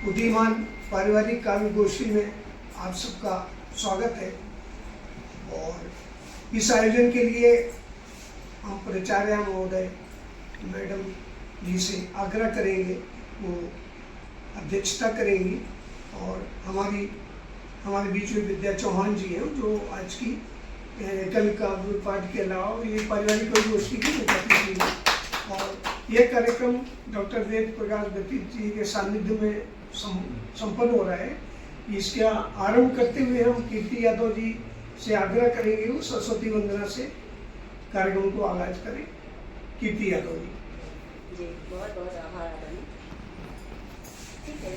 बुद्धिमान पारिवारिक काव्य गोष्ठी में आप सबका स्वागत है। और इस आयोजन के लिए हम प्राचार्य महोदय मैडम जी से आग्रह करेंगे, वो अध्यक्षता करेंगी। और हमारे बीच में विद्या चौहान जी हैं जो आज की कवि काव्य पाठ के अलावा ये पारिवारिक कवि गोष्ठी की मुख्य है। और यह कार्यक्रम डॉक्टर वेद प्रकाश व्यतीत जी के सानिध्य में संपन्न हो रहा है। इसका आरंभ करते हुए हम कीर्ति यादव जी से आग्रह करेंगे वो सरस्वती वंदना से कार्यक्रम को आगाज करें। कीर्ति यादव जी। बहुत बहुत आभार। ठीक है,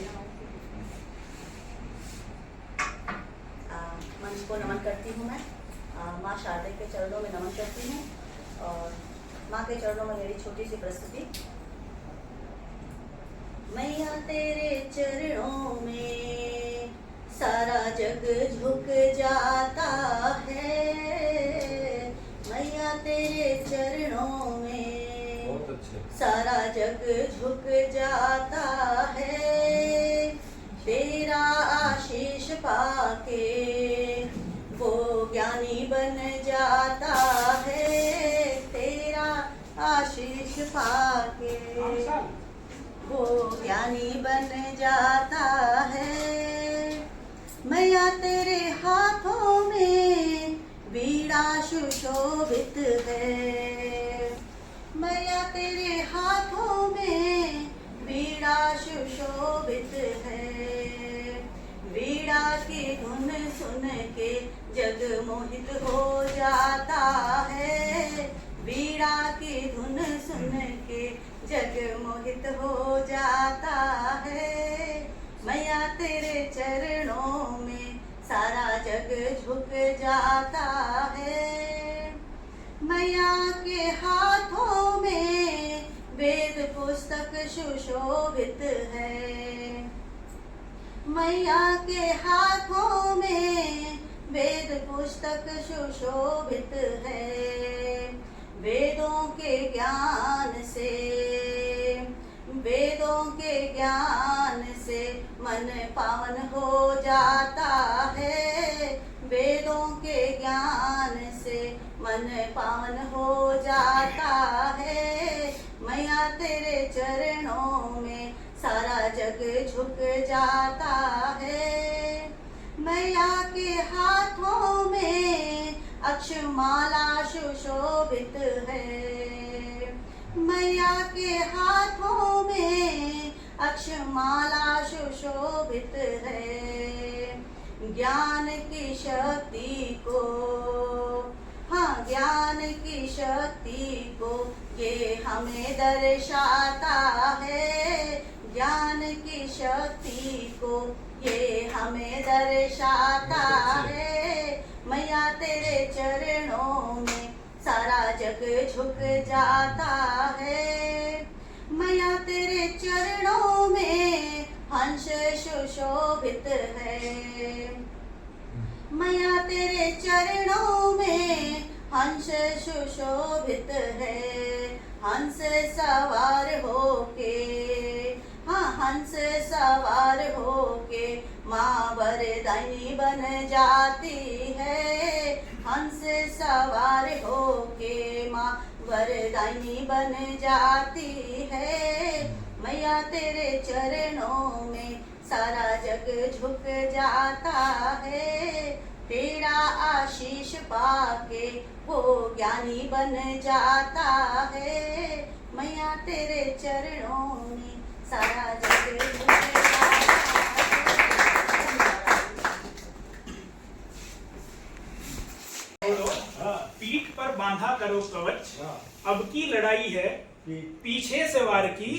मंच को नमन करती हूँ। मैं माँ शारदा के चरणों में नमन करती हूँ और माँ के चरणों में मेरी छोटी सी प्रस्तुति। मैया तेरे चरणों में सारा जग झुक जाता है। मैया तेरे चरणों में सारा जग झुक जाता है। तेरा आशीष पाके वो ज्ञानी बन जाता है। तेरा आशीष पाके वो ज्ञानी बन जाता है। मैया तेरे हाथों में वीणा सुशोभित है। मैया तेरे हाथों में वीणा सुशोभित है। वीणा की धुन सुन के जग मोहित हो जाता है। वीणा की धुन सुन के जग मोहित हो जाता है। मैया तेरे चरणों में सारा जग झुक जाता है। मैया के हाथों में वेद पुस्तक सुशोभित है। मैया के हाथों में वेद पुस्तक सुशोभित है। वेदों के ज्ञान से मन पावन हो जाता है। वेदों के ज्ञान से मन पावन हो जाता है। मैया तेरे चरणों में सारा जग झुक जाता है। मैया के हाथों में अक्षमाला सुशोभित है। मैया के हाथों में अक्षमाला सुशोभित है। ज्ञान की शक्ति को, ज्ञान की शक्ति को ये हमें दर्शाता है। ज्ञान की शक्ति को ये हमें दर्शाता है। मैया तेरे चरणों में सारा जग झुक जाता है। मैया तेरे चरणों में हंस सुशोभित है। मैया तेरे चरणों में हंस सुशोभित है। हंस सवार होके, हंस सवार होके माँ वरदायिनी बन जाती है। हंस सवार होके माँ वरदायिनी बन जाती है। मैया तेरे चरणों में सारा जग झुक जाता है। तेरा आशीष पाके वो ज्ञानी बन जाता है। मैया तेरे चरणों में सारा जग झुक जाता है। पीठ पर बांधा करो कवच, अब की लड़ाई है पीछे से वार की।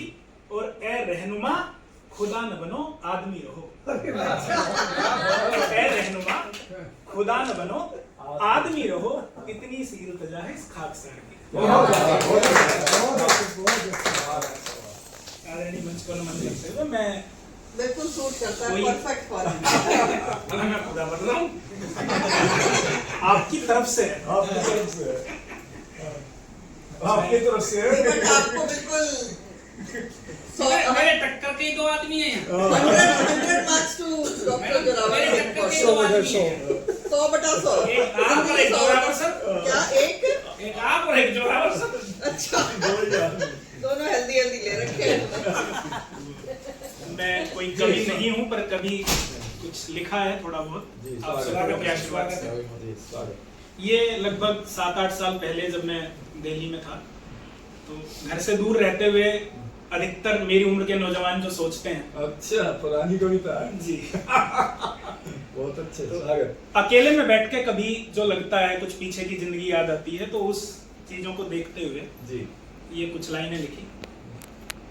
और ए रहनुमा खुदा न बनो आदमी रहो। ए रहनुमा खुदा न बनो आदमी रहो। इतनी सी इल्तिजा है इस खाकसार की। आदरणीय मंच को नमन करते हुए मैं बिल्कुल सूट करता है, परफेक्ट फॉर मैं खुदा बन रहा हूँ आपकी तरफ से। आपकी तरफ से आपको बिल्कुल मेरे टक्कर के ही 2 आदमी हैं यहाँ। 100 marks to Dr. Joravar. मेरे टक्कर के 2 आदमी हैं। 100/100. एक आप और एक जोरावर सर। क्या एक? एक आप और एक जोरावर सर। अच्छा, दोनों हेल्दी ले रखे हैं। मैं कोई कवि नहीं हूँ, पर कभी कुछ लिखा है थोड़ा बहुत। आप सुनाने के आशीर्वाद से। ये लगभग 7-8 साल पहले जब मैं दिल्ली में था, तो घर से दूर रहते हुए अधिकतर मेरी उम्र के नौजवान जो सोचते हैं, अच्छा, पुरानी कविता है जी बहुत अच्छे। स्वागत। अकेले में बैठ के कभी जो लगता है, कुछ पीछे की जिंदगी याद आती है, तो उस चीजों को देखते हुए जी ये कुछ लाइनें लिखी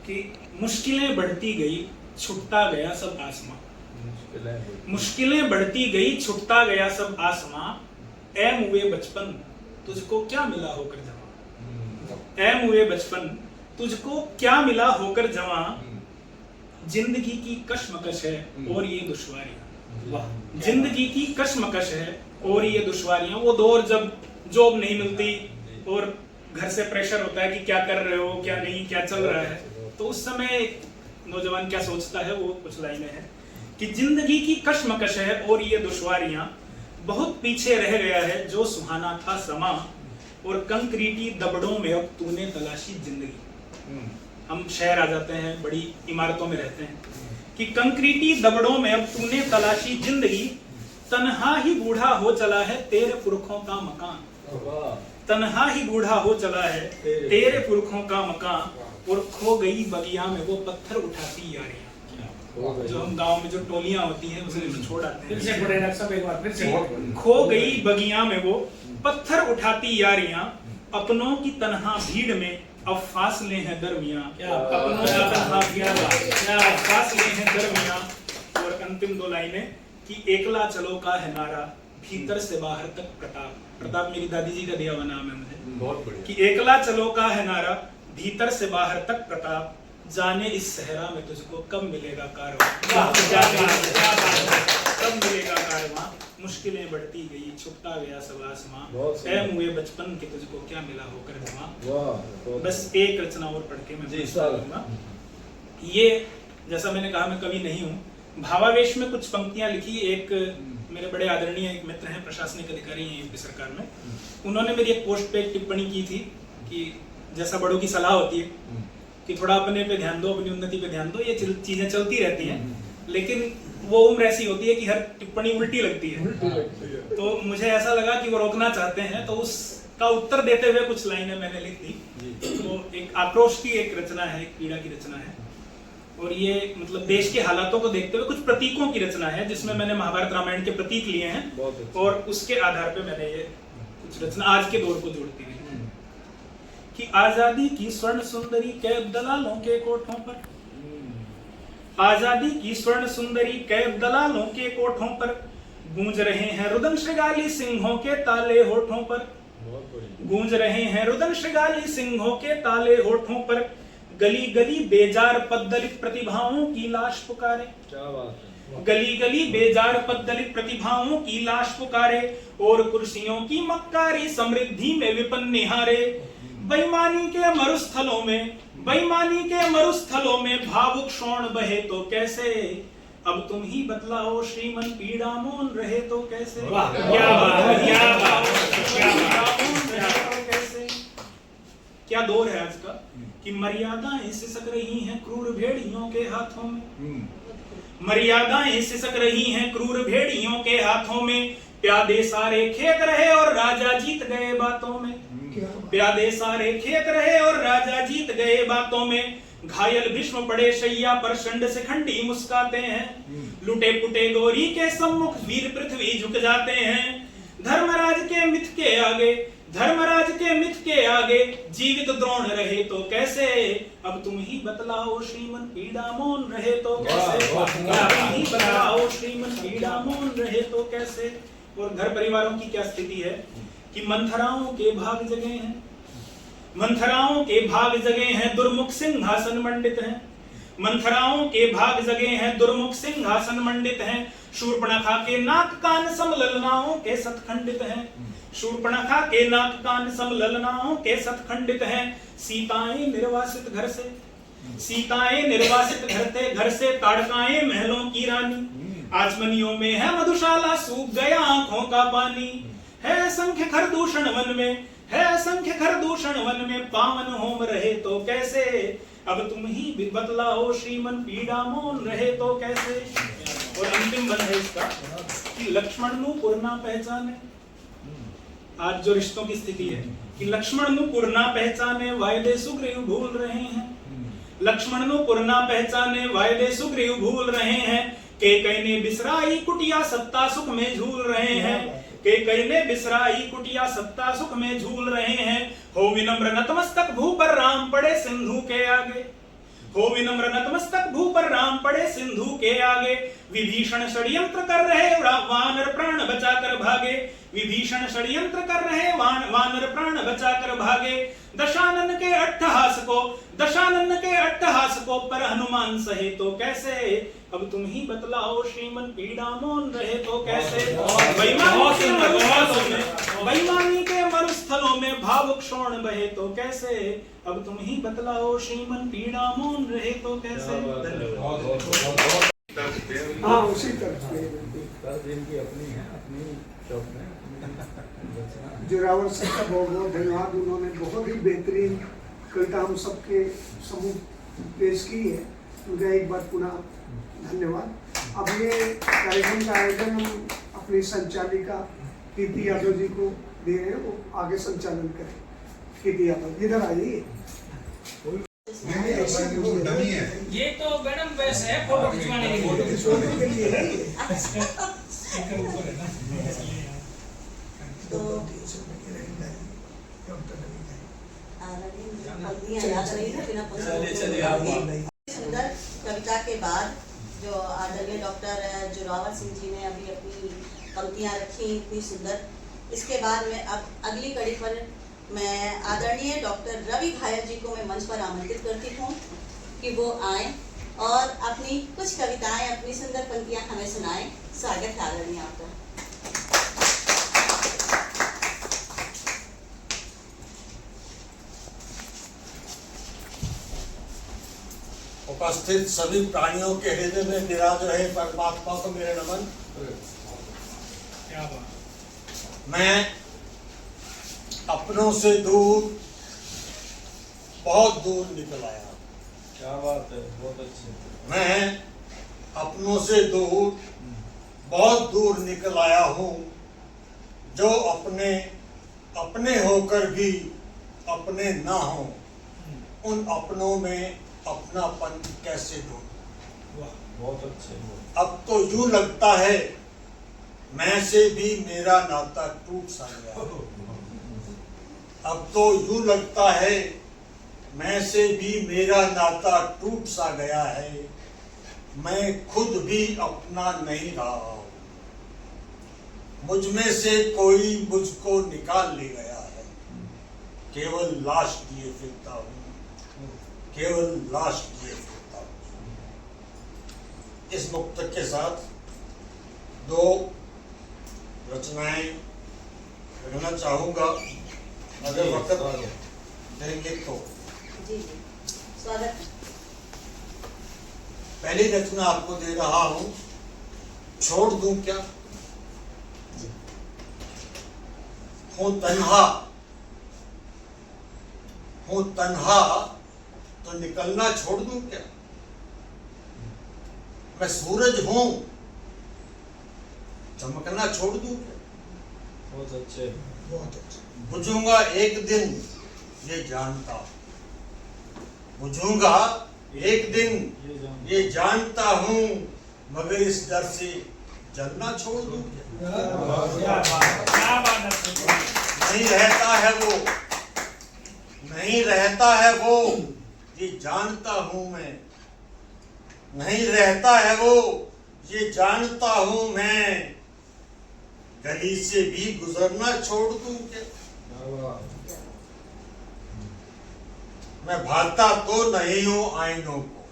कि मुश्किलें बढ़ती गई, छुटता गया सब आसमां। मुश्किलें बढ़ती गई, छुटता गया सब आसमां। ऐ मुए बचपन तुझको क्या मिला होकर जवां। ऐ मुए बचपन तुझको क्या मिला होकर जवां। जिंदगी की कश्मकश है और ये दुश्वारियां। जिंदगी की कश्मकश है और ये दुश्वारियां। वो दौर जब जॉब नहीं मिलती और घर से प्रेशर होता है कि क्या कर रहे हो, क्या नहीं, क्या चल रहा है, तो उस समय एक नौजवान क्या सोचता है, वो कुछ लाइनें हैं कि जिंदगी की कश्मकश है और ये दुश्वारियां। बहुत पीछे रह गया है जो सुहाना था समा, और कंक्रीटी दबड़ों में अब तूने तलाशी जिंदगी। हम शहर आ जाते हैं, बड़ी इमारतों में रहते हैं, कि कंक्रीटी दबड़ों में अब तूने तलाशी जिंदगी। तन्हा ही बूढ़ा हो चला है तेरे पुरखों का मकान। तन्हा ही बूढ़ा हो चला है तेरे पुरखों का मकान। और खो गई बगिया में वो पत्थर उठाती यारियां। जो हम गांव में जो टोलियां होती हैं उसे छोड़ आते हैं। फिर से पढ़े रख सब एक बार फिर से। खो गई बगिया में वो पत्थर उठाती यारियां। अपनों की तन्हा भीड़ में अब फासले हैं दरमियां। अपनों की तन्हा भीड़ में अब फासले हैं दरमियां। और अंतिम 2 लाइनें कि एकला चलो का है नारा, भीतर से बाहर तक प्रताप। प्रताप मेरी दादी जी का दिया हुआ नाम है मुझे। बहुत बढ़िया। कि एकला चलो का है नारा, भीतर से बाहर तक प्रताप। जाने इस सहरा में तुझको कब मिलेगा कारवां। कब मिलेगा कारवां। मुश्किलें बढ़ती गई, छुपता गया सब आसमां। ऐ मुए बचपन के तुझको क्या मिला होकर जवां। बस एक रचना और पढ़ के मैं बताऊंगा। ये जैसा मैंने कहा, मैं कवि नहीं हूँ। भावावेश में कुछ पंक्तियां लिखी। एक मेरे बड़े आदरणीय एक मित्र हैं, प्रशासनिक अधिकारी हैं यूपी सरकार में। उन्होंने मेरी एक पोस्ट पे एक टिप्पणी की थी कि जैसा बड़ों की सलाह होती है कि थोड़ा अपने पे ध्यान दो, अपनी उन्नति पे ध्यान दो, ये चीजें चलती रहती हैं, लेकिन वो उम्र ऐसी होती है कि हर टिप्पणी उल्टी लगती है। तो मुझे ऐसा लगा कि वो रोकना चाहते हैं, तो उसका उत्तर देते हुए कुछ लाइनें मैंने लिख दी। तो एक आक्रोश की एक रचना है, एक पीड़ा की रचना है, और ये मतलब देश के हालातों को देखते हुए कुछ प्रतीकों की रचना है, जिसमें मैंने महाभारत रामायण के प्रतीक लिए हैं और उसके आधार पे मैंने ये कुछ रचना आज के दौर को जोड़ती हुई कि आजादी की स्वर्ण सुंदरी कैद दलालों के कोठों पर। आजादी की स्वर्ण सुंदरी कैद दलालों के कोठों पर। गूंज रहे हैं रुदन श्रृगाली सिंहों के ताले होठों पर। गूंज रहे हैं रुदन श्रृगाली सिंहों के ताले होठों पर। गली गली बेजार पद्दलित प्रतिभाओं की लाश पुकारे। क्या बात है। गली गली बेजार पद्दलित प्रतिभाओं की लाश पुकारे। और कुर्सियों की मक्कारी समृद्धि में विपन्न निहारे। बेईमानी के मरुस्थलों में, बेईमानी के मरुस्थलों में भावुक शोण बहे तो कैसे। अब तुम ही बतलाओ श्रीमन पीड़ा मोन रहे तो कैसे। क्या बात, क्या बात, कैसे। क्या दौर है आज का कि मर्यादाएं सिसक रही हैं क्रूर भेड़ियों के हाथों में। मर्यादाएं सिसक रही हैं क्रूर भेड़ियों के हाथों में। प्यादे सारे खेत रहे और राजा जीत गए बातों में। प्यादे सारे खेत रहे और राजा जीत गए बातों में। घायल भीष्म पड़े शैया पर शंड से खंडी मुस्काते हैं। लुटे पुटे गौरी के सम्मुख वीर पृथ्वी झुक जाते हैं। धर्मराज के मिथ के आगे, धर्मराज के मिथ के आगे जीवित द्रोण रहे तो कैसे। अब तुम ही बतलाओ श्रीमन पीड़ा मोन रहे तो कैसे। तुम ही बतलाओ श्रीमन पीड़ा मोन रहे तो कैसे। और घर परिवारों की क्या स्थिति है कि मंथराओं के भाग जगे हैं। मंथराओं के भाग जगे हैं दुर्मुख सिंहासन मंडित हैं। मंथराओं के भाग जगे हैं दुर्मुख सिंहासन मंडित हैं। शूर्पणखा के नाक कान समललनाओं के सतखंडित हैं। शूर्पणखा के नाक कान समललनाओं के सतखंडित हैं। सीताएं निर्वासित घर से, सीताएं निर्वासित घर से ताड़काएं महलों की रानी। आचमनियों में है मधुशाला, सूख गया आंखों का पानी। है असंख्य खरदूषण वन में, है असंख्य खरदूषण वन में, पावन होम रहे तो कैसे, अब तुम ही बतलाओ श्रीमन पीड़ा मौन रहे तो कैसे। और अंतिम वन है इसका कि लक्ष्मण नु पुरना पहचाने। आज जो रिश्तों की स्थिति है कि लक्ष्मण नु पुरना पहचाने, वायदे सुग्रीव भूल रहे हैं। लक्ष्मण नु पुरना पहचाने, वायदे सुग्रीव भूल रहे हैं। के कई ने बिसराई कुटिया सत्ता सुख में झूल रहे हैं। के कई ने बिसराई कुटिया सत्ता सुख में झूल रहे हैं। हो विनम्र नतमस्तक भू पर राम पड़े सिंधु के आगे। हो विनम्र नतमस्तक भू पर राम पड़े सिंधु के आगे। विभीषण षड्यंत्र कर रहे वानर प्राण बचाकर भागे। विभीषण षड्यंत्र कर रहे वानर प्राण बचाकर भागे। दशानन के अट्टहास को पर हनुमान सहे तो कैसे, अब तुम ही बतलाओ श्रीमन पीड़ा मौन रहे तो कैसे। बेईमानी के मरुस्थलों में भावुक क्षोण बहे तो कैसे, अब तुम ही बतलाओ श्रीमन पीड़ा मौन रहे तो कैसे। हाँ उसी तरह इनकी अपनी है, अपनी शौक में जोरावर सर का बहुत बहुत धन्यवाद। उन्होंने बहुत ही बेहतरीन कविता हम सबके समूह पेश की है, उनका एक बार पुनः धन्यवाद। अब ये कार्यक्रम का आयोजन हम अपनी संचालिका कीर्ति यादव जी को दे रहे हैं, वो आगे संचालन करें। कीर्ति यादव इधर आइए। ये तो मैडम वैसे है फोटो खिंचवाने के लिए। फोटो खिंचवाने के लिए है ये। तो सुंदर कविता के बाद जो आदरणीय डॉक्टर जोरावर सिंह जी ने अभी अपनी पंक्तियां रखी इतनी सुंदर, इसके बाद में अब अगली कड़ी पर मैं आदरणीय डॉक्टर रवि घायल जी को मैं मंच पर आमंत्रित करती हूँ कि वो आए और अपनी कुछ कविताएं, अपनी सुंदर पंक्तियां हमें सुनाएं। स्वागत है आदरणीय आपका। उपस्थित सभी प्राणियों के हृदय में विराज रहे परमात्मा को मेरे नमन। क्या बात। मैं अपनों से दूर, बहुत दूर निकल आया। क्या बात है, बहुत अच्छे। मैं अपनों से दूर, बहुत दूर निकल आया हूँ। जो अपने अपने होकर भी अपने ना हो, उन अपनों में अपनापन कैसे ढूंढूं। बहुत अच्छे। अब तो यूं लगता है मैं से भी मेरा नाता टूट सा गया। अब तो यूं लगता है मैं से भी मेरा नाता टूट सा गया है। मैं खुद भी अपना नहीं रहा हूं। मुझ में से कोई मुझको निकाल ले गया है। केवल लाश दिए फिरता हूं, केवल लाश दिए फिरता हूं। इस मुक्तक के साथ दो रचनाएं कहना चाहूंगा, अगर वक्त देंगे तो। जी जी स्वागत। पहली रचना आपको दे रहा हूं, छोड़ दूं क्या। हूं तन्हा तो निकलना छोड़ दूं क्या। मैं सूरज हूं, चमकना छोड़ दूं क्या। बहुत अच्छे, बहुत अच्छे। बुझूंगा एक दिन ये जानता, बुझूंगा एक दिन ये जानता हूं, मगर इस डर से जलना छोड़ दूं क्या। क्या बात है। नहीं रहता है वो, नहीं रहता है वो, ये जानता हूं मैं। नहीं रहता है वो, ये जानता हूं मैं। गली से भी गुजरना छोड़ दूं क्या। मैं भाता तो नहीं हूं आईनों को,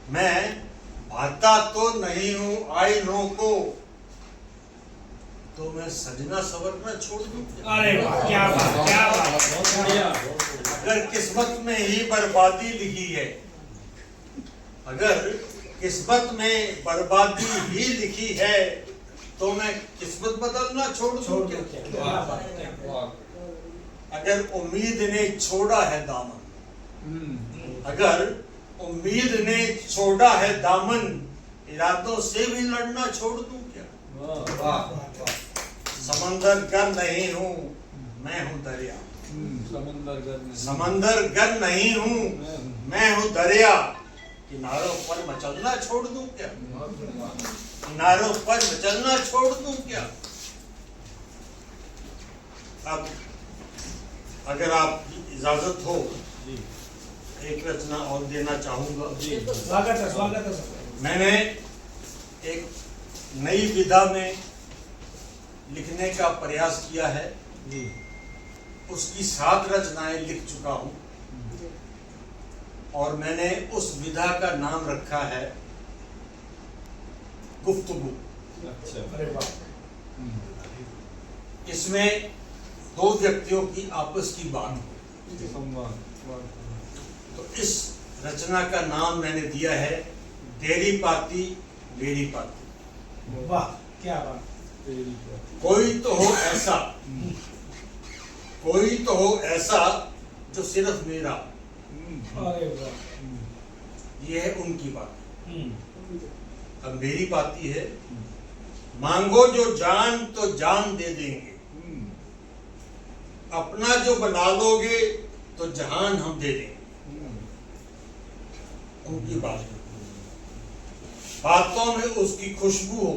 मैं भाता तो नहीं हूं आईनों को। तो मैं सजना संवरना छोड़ दूं क्या? अरे वाह, क्या बात, क्या बात। बहुत बढ़िया। अगर किस्मत में ही बर्बादी लिखी है, अगर किस्मत में बर्बादी ही लिखी है, तो मैं किस्मत बदलना छोड़ दूं क्या? अगर उम्मीद ने छोड़ा है दामन, अगर उम्मीद ने छोड़ा है दामन, इरादों से भी लड़ना छोड़ दूं क्या? समंदर गर नहीं हूँ, मैं हूँ दरिया। समंदर गर नहीं हूँ, मैं हूँ दरिया। किनारों पर मचलना छोड़ दूं क्या? किनारों पर मचलना छोड़ दूं क्या? अब अगर आपकी इजाजत हो, एक रचना और देना चाहूंगा। स्वागत है सर। मैंने एक नई विधा में लिखने का प्रयास किया है। उसकी 7 रचनाएं लिख चुका हूं और मैंने उस विधा का नाम रखा है गुफ्तगू। अरे वाह। इसमें 2 व्यक्तियों की आपस की बात हो। तो इस रचना का नाम मैंने दिया है तेरी पाती मेरी पाती। वाह, क्या बात। कोई तो हो ऐसा, कोई तो हो ऐसा जो सिर्फ मेरा। अरे वाह। ये है उनकी बात। अब मेरी बाती है, मांगो जो जान तो जान दे देंगे, अपना जो बना लोगे तो जहान हम दे देंगे। उनकी बात है। बातों में उसकी खुशबू हो,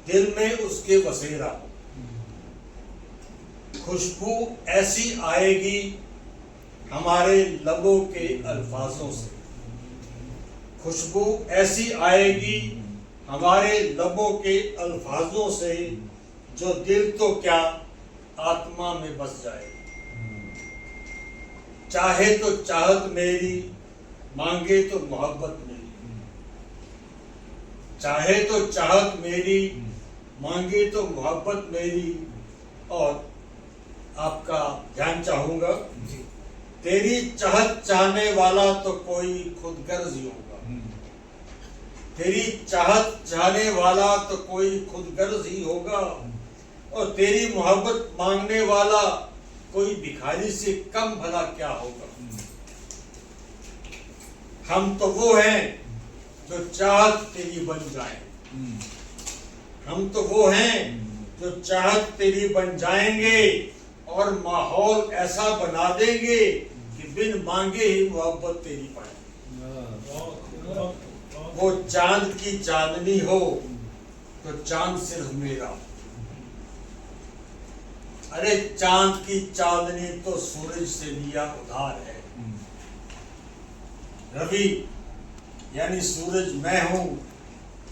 दिल में उसके बसेरा हो। खुशबू ऐसी आएगी हमारे लबों के अल्फाजों से। खुशबू ऐसी आएगी हमारे लबों के अल्फाजों से, जो दिल तो क्या आत्मा में बस जाए। चाहे तो चाहत मेरी, मांगे तो मोहब्बत मेरी। चाहे तो चाहत मेरी, मांगे तो मोहब्बत मेरी। और आपका ध्यान चाहूंगा, तेरी चाहत चाहने वाला तो कोई खुदगर्ज ही होगा। तेरी चाहत चाहने वाला तो कोई खुदगर्ज ही होगा, और तेरी मोहब्बत मांगने वाला कोई भिखारी से कम भला क्या होगा। हम तो वो हैं जो चाहत तेरी बन जाए। हम तो वो हैं जो चाहत तेरी बन जाएंगे, और माहौल ऐसा बना देंगे कि बिन मांगे ही मोहब्बत तेरी पाए। वो चांद की चांदनी हो तो चांद सिर्फ मेरा। अरे चांद की चांदनी तो सूरज से लिया उधार है। रवि यानी सूरज मैं हूं,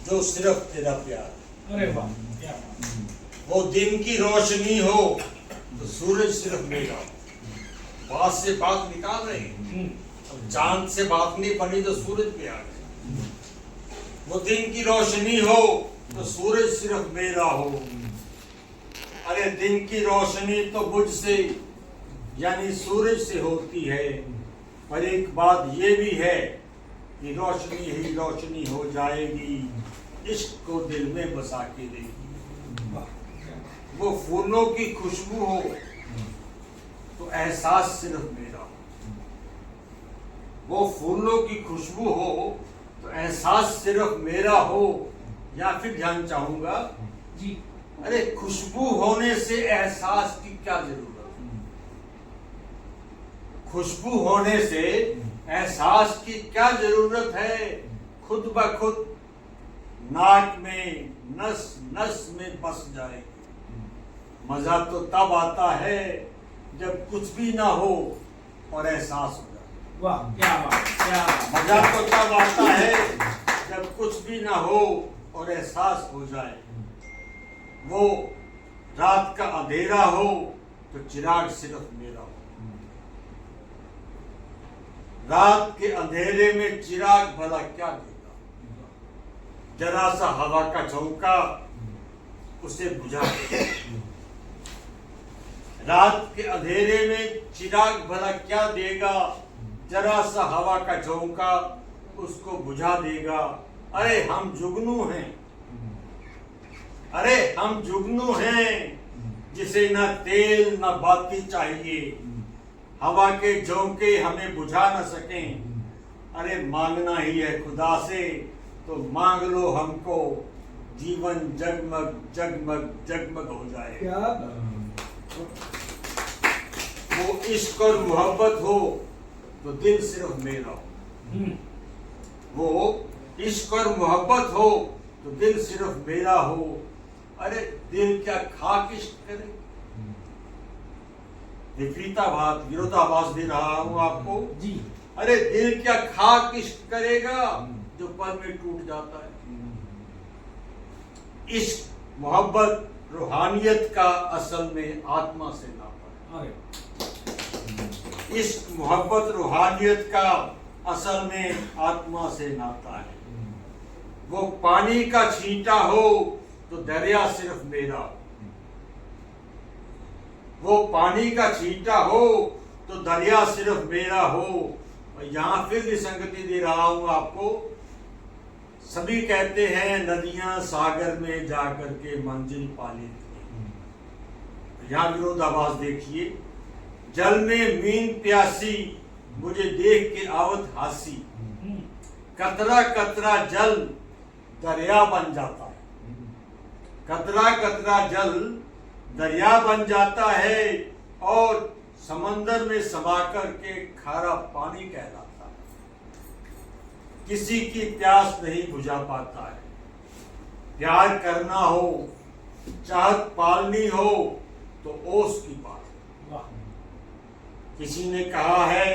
जो सिर्फ तेरा प्यार। अरे वाह, क्या बात। वो दिन की रोशनी हो तो सूरज सिर्फ मेरा। बात से बात निकाल रहे हैं। अब चांद से बात नहीं बनी तो सूरज पे आ गए। वो दिन की रोशनी हो तो सूरज सिर्फ मेरा हो। अरे दिन की रोशनी तो मुझसे यानी सूरज से होती है, पर एक बात ये भी है कि रोशनी ही रोशनी हो जाएगी, इश्क को दिल में बसा के देगी। वो फूलों की खुशबू हो तो एहसास सिर्फ मेरा। वो फूलों की खुशबू हो तो एहसास सिर्फ मेरा हो। या फिर ध्यान चाहूंगा जी। अरे खुशबू होने से एहसास की क्या जरूरत। खुशबू होने से एहसास की क्या जरूरत है। खुद ब खुद नाक में नस नस में बस जाए। मजा तो तब आता है जब कुछ भी ना हो और एहसास हो जाए। वाह, क्या बात, क्या बात। मजा तो तब आता है जब कुछ भी ना हो और एहसास हो जाए। वो रात का अंधेरा हो तो चिराग सिर्फ मेरा हो। रात के अंधेरे में चिराग भला क्या देगा। जरा सा हवा का झोंका उसे बुझा दे। रात के अंधेरे में चिराग भला क्या देगा, जरा सा हवा का झोंका उसको बुझा देगा। अरे हम जुगनू हैं, अरे हम जुगनू हैं, जिसे न तेल न बाती चाहिए, हवा के झोंके हमें बुझा न सकें। अरे मांगना ही है खुदा से तो मांग लो हमको, जीवन जगमग जगमग जगमग हो जाए। वो इश्क और मोहब्बत हो तो दिल सिर्फ मेरा हो, वो इश्क और मोहब्बत हो तो दिल सिर्फ मेरा हो। अरे दिल क्या खाक इश्क करे, विरोधाभास दे रहा हूं आपको जी। अरे दिल क्या खाक इश्क करेगा जो पल में टूट जाता है। इश्क मोहब्बत रूहानियत का असल में आत्मा से नाता है। इश्क मोहब्बत रूहानियत का असल में आत्मा से नाता है। वो पानी का छींटा हो तो दरिया सिर्फ मेरा, वो पानी का छींटा हो तो दरिया सिर्फ मेरा हो। और यहां फिर विसंगति दे रहा हूं आपको। सभी कहते हैं नदियां सागर में जाकर के मंजिल पा लेती हैं। यहां विरोधाभास देखिए, जल में मीन प्यासी मुझे देख के आवत हासी, कतरा कतरा जल दरिया बन जाता है, कतरा कतरा जल दरिया बन जाता है और समंदर में समा कर के खारा पानी कहलाता है। किसी की प्यास नहीं बुझा पाता है। प्यार करना हो, चाहत पालनी हो तो ओस की बात। किसी ने कहा है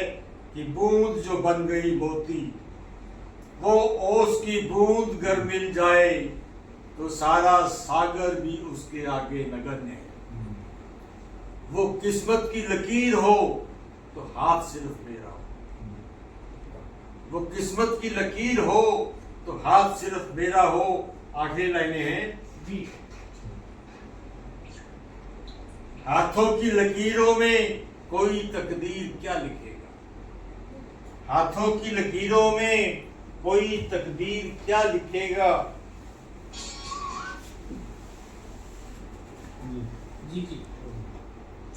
कि बूंद जो बन गई मोती, वो ओस की बूंद गर मिल जाए तो सारा सागर भी उसके आगे नगण्य है। वो किस्मत की लकीर हो तो हाथ सिर्फ मेरा हो, वो किस्मत की लकीर हो तो हाथ सिर्फ मेरा हो। आखिरी लाइनें हैं, हाथों की लकीरों में कोई तकदीर क्या लिखेगा, हाथों की लकीरों में कोई तकदीर क्या लिखेगा। जी जी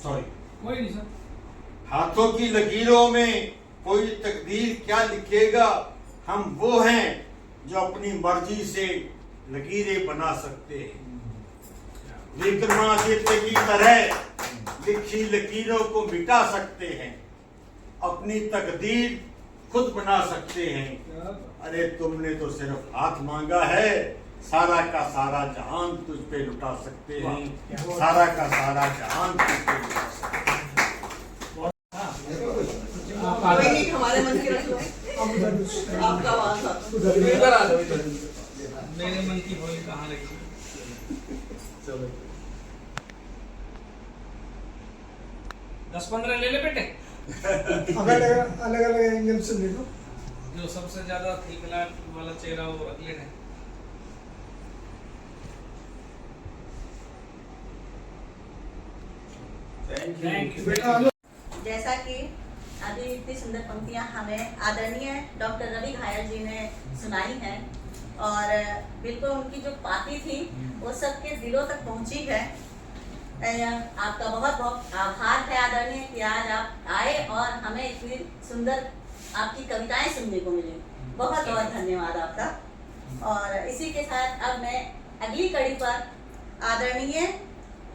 सॉरी, कोई नहीं सर। हाथों की लकीरों में कोई तकदीर क्या लिखेगा। हम वो हैं जो अपनी मर्जी से लकीरें बना सकते हैं। विक्रमादित्य की तरह लिखी लकीरों को मिटा सकते हैं, अपनी तकदीर खुद बना सकते हैं। अरे तुमने तो सिर्फ हाथ मांगा है, सारा का सारा जहान तुझ पे लुटा सकते हैं, सारा का सारा जहान तुझ पे लुटा सकते हैं। कोई नहीं, हमारे मन की रख लो। आपका आवाज था, इधर आ जाओ, इधर। मेरे मन की होली कहाँ रही? चलो 10-15 ले ले बेटे। अलग अलग एंगल से ले लो। जो सबसे ज्यादा खिलखिलाहट वाला चेहरा वो रख लेना। Thank you. जैसा कि अभी इतनी सुंदर पंक्तियां हमें आदरणीय डॉक्टर रवि घायल जी ने सुनाई हैं और बिल्कुल उनकी जो पाती थी वो सबके दिलों तक पहुंची है। आपका बहुत बहुत आभार है आदरणीय कि आज आप आए और हमें इतनी सुंदर आपकी कविताएं सुनने को मिली। बहुत बहुत धन्यवाद आपका। और इसी के साथ अब मैं अगली कड़ी पर आदरणीय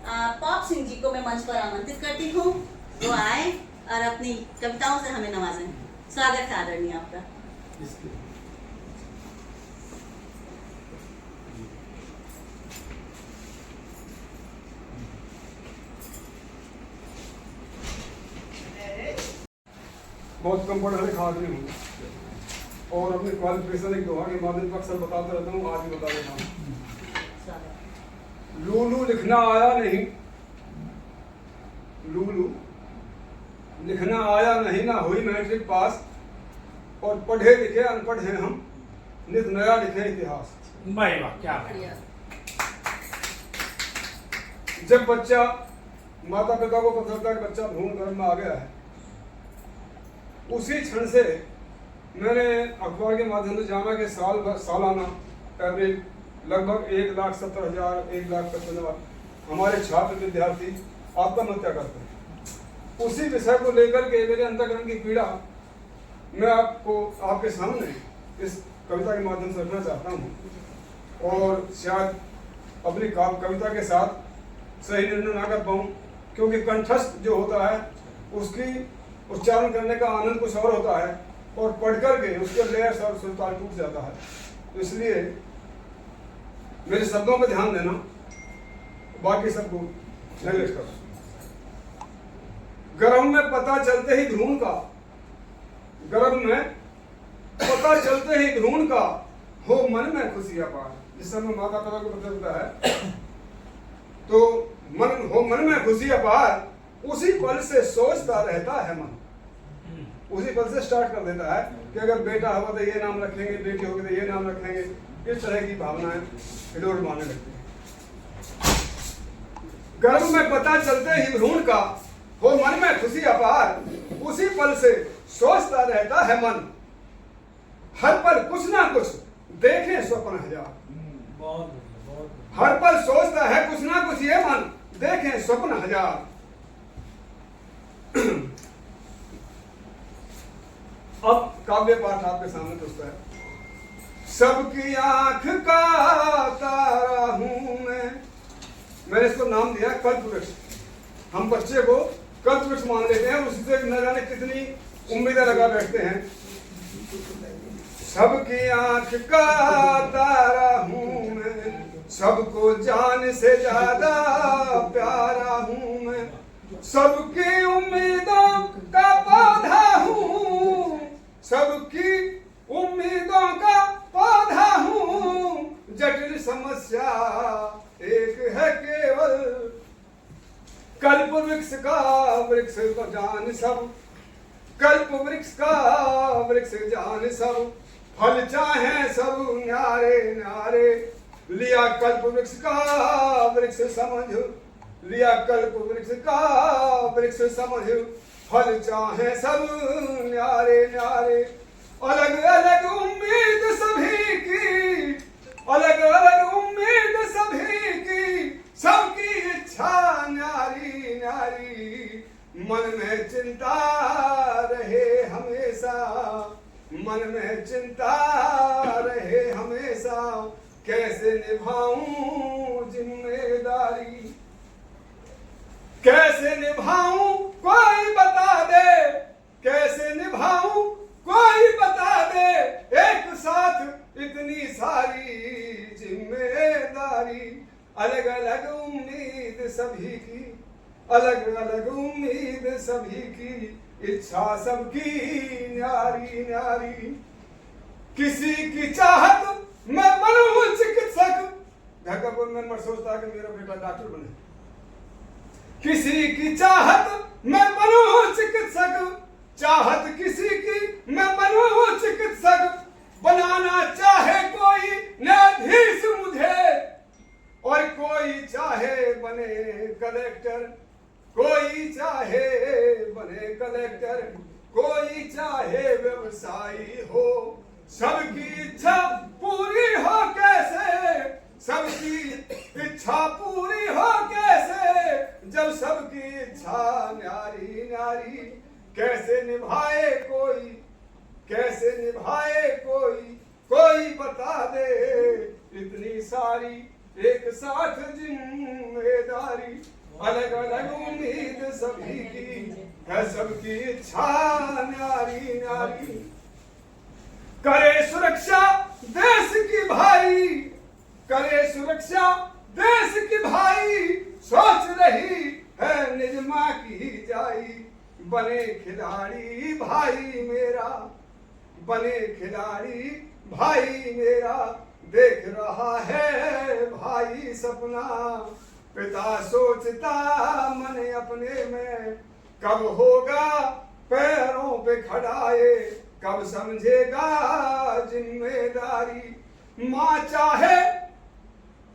पॉप सिंह जी को मैं मंच पर आमंत्रित करती हूँ, वो आए और अपनी कविताओं से हमें नवाजें। स्वागत है आदरणीय आपका। बहुत कम पढ़ा लिखा आदमी हूँ और अपने क्वालिफिकेशन एक दोहा के माध्यम पर अक्सर बताता रहता हूँ, आज भी बता देता हूँ। लूलू लिखना आया नहीं, लूलू लिखना आया नहीं, ना हुई मैट्रिक पास, और पढ़े लिखे अनपढ़ हैं हम, नित नया लिखे इतिहास। भाई वाह, क्या बात। जब बच्चा माता पिता को पता चलता है कि बच्चा भ्रूण गर्भ में आ गया है, उसी क्षण से मैंने अखबार के माध्यम से जाना कि सालाना एवरेज लगभग 1,70,000 1,55,000 हमारे छात्र विद्यार्थी आत्महत्या करते हैं। उसी विषय को लेकर के मेरे अंतःकरण की पीड़ा मैं आपको आपके सामने इस कविता के माध्यम से रखना चाहता हूँ, और शायद अपनी कविता के साथ सही निर्णय ना कर पाऊँ, क्योंकि कंठस्थ जो होता है उसकी उच्चारण करने का आनंद कुछ और होता है, और पढ़ करके उसके लय और सुरताल टूट जाता है। तो इसलिए मेरे शब्दों पर ध्यान देना, बाकी सबको नेगलेक्ट करो। गर्भ में पता चलते ही भ्रूण का, गर्भ में पता चलते ही भ्रूण का हो मन में खुशी अपार। जिस समय माता पिता को पता चलता है तो मन में खुशी अपार, उसी पल से सोचता रहता है मन। उसी पल से स्टार्ट कर देता है कि अगर बेटा होगा तो ये नाम रखेंगे, बेटी होगी तो ये नाम रखेंगे। इस तरह की भावनाएं हिलोर मारने लगती हैं। गर्भ में पता चलते ही भ्रूण का हो मन में खुशी अपार, उसी पल से सोचता रहता है मन, हर पल कुछ ना कुछ देखे स्वप्न हजार। हर पल सोचता है कुछ ना कुछ ये मन, देखे स्वप्न हजार। अब काव्य पाठ आपके सामने प्रस्तुत है। सबकी आंख का तारा हूं मैं। मैंने इसको नाम दिया कल्पवृक्ष। हम बच्चे को कल्पवृक्ष मान लेते हैं, उसी से न जाने कितनी उम्मीदें लगा बैठते हैं। सबकी आंख का तारा हूं मैं, सबको जान से ज्यादा प्यारा हूं मैं, सबकी उम्मीदों का पौधा हूं, सबकी उम्मीदों का पौधा हूं। जटिल समस्या एक है केवल, कल्प वृक्ष का वृक्ष जान सब, कल्प वृक्ष का वृक्ष जान सब, फल चाहे सब न्यारे न्यारे। लिया कल्प वृक्ष का वृक्ष समझ, लिया कल्प वृक्ष का वृक्ष समझ, फल चाहे सब न्यारे न्यारे। अलग अलग उम्मीद सभी की, अलग अलग उम्मीद सभी की, सबकी इच्छा न्यारी न्यारी। मन में चिंता रहे हमेशा, मन में चिंता रहे हमेशा, कैसे निभाऊं जिम्मेदारी, कैसे निभाऊं कोई बता दे, कैसे निभाऊं कोई बता दे। एक साथ इतनी सारी जिम्मेदारी, अलग अलग उम्मीद सभी की, अलग अलग उम्मीद सभी की, इच्छा सबकी न्यारी न्यारी। किसी की चाहत मैं बनूं चिकित्सक, घर का कोई मेंबर सोचता है कि मेरा बेटा डॉक्टर बने। किसी की चाहत मैं बनूं चिकित्सक, चाहत किसी की मैं बनूं चिकित्सक। बनाना चाहे कोई न्यायाधीश मुझे, और कोई चाहे बने कलेक्टर, कोई चाहे बने कलेक्टर, कोई चाहे व्यवसायी हो। सबकी इच्छा पूरी हो कैसे, सबकी इच्छा पूरी हो कैसे, जब सबकी इच्छा न्यारी न्यारी। कैसे निभाए कोई, कैसे निभाए कोई, कोई बता दे इतनी सारी एक साथ जिम्मेदारी। अलग अलग उम्मीद सभी की है, सबकी इच्छा न्यारी न्यारी। करे सुरक्षा देश की भाई, करे सुरक्षा देश की भाई, सोच रही है निज मां की जाई। बने खिलाड़ी भाई मेरा, बने खिलाड़ी भाई मेरा, देख रहा है भाई सपना। पिता सोचता मन अपने में, कब होगा पैरों पे खड़ाए, कब समझेगा जिम्मेदारी। माँ चाहे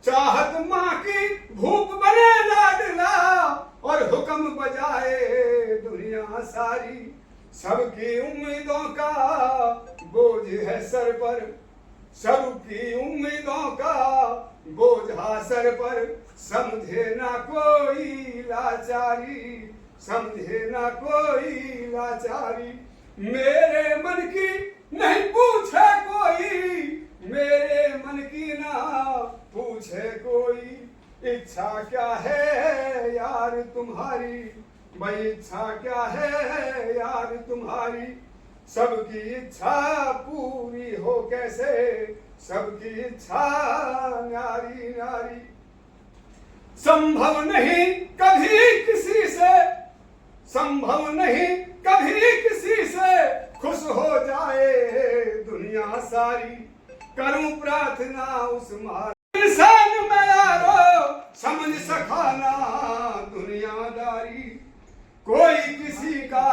चाहत माँ की भूख बने लाडली, गम बजाए दुनिया सारी, सबकी उम्मीदों का बोझ है सर पर, सबकी उम्मीदों का बोझा सर पर, समझे ना कोई लाचारी, समझे ना कोई लाचारी। मेरे मन की नहीं पूछे कोई, मेरे मन की ना पूछे कोई, इच्छा क्या है यार तुम्हारी, भाई इच्छा क्या है यार तुम्हारी। सबकी इच्छा पूरी हो कैसे, सबकी इच्छा न्यारी न्यारी। संभव नहीं कभी किसी से, संभव नहीं कभी किसी से, खुश हो जाए दुनिया सारी। करूं प्रार्थना उस मार इंसान में यारो, समझ सखाना दुनियादारी। कोई किसी का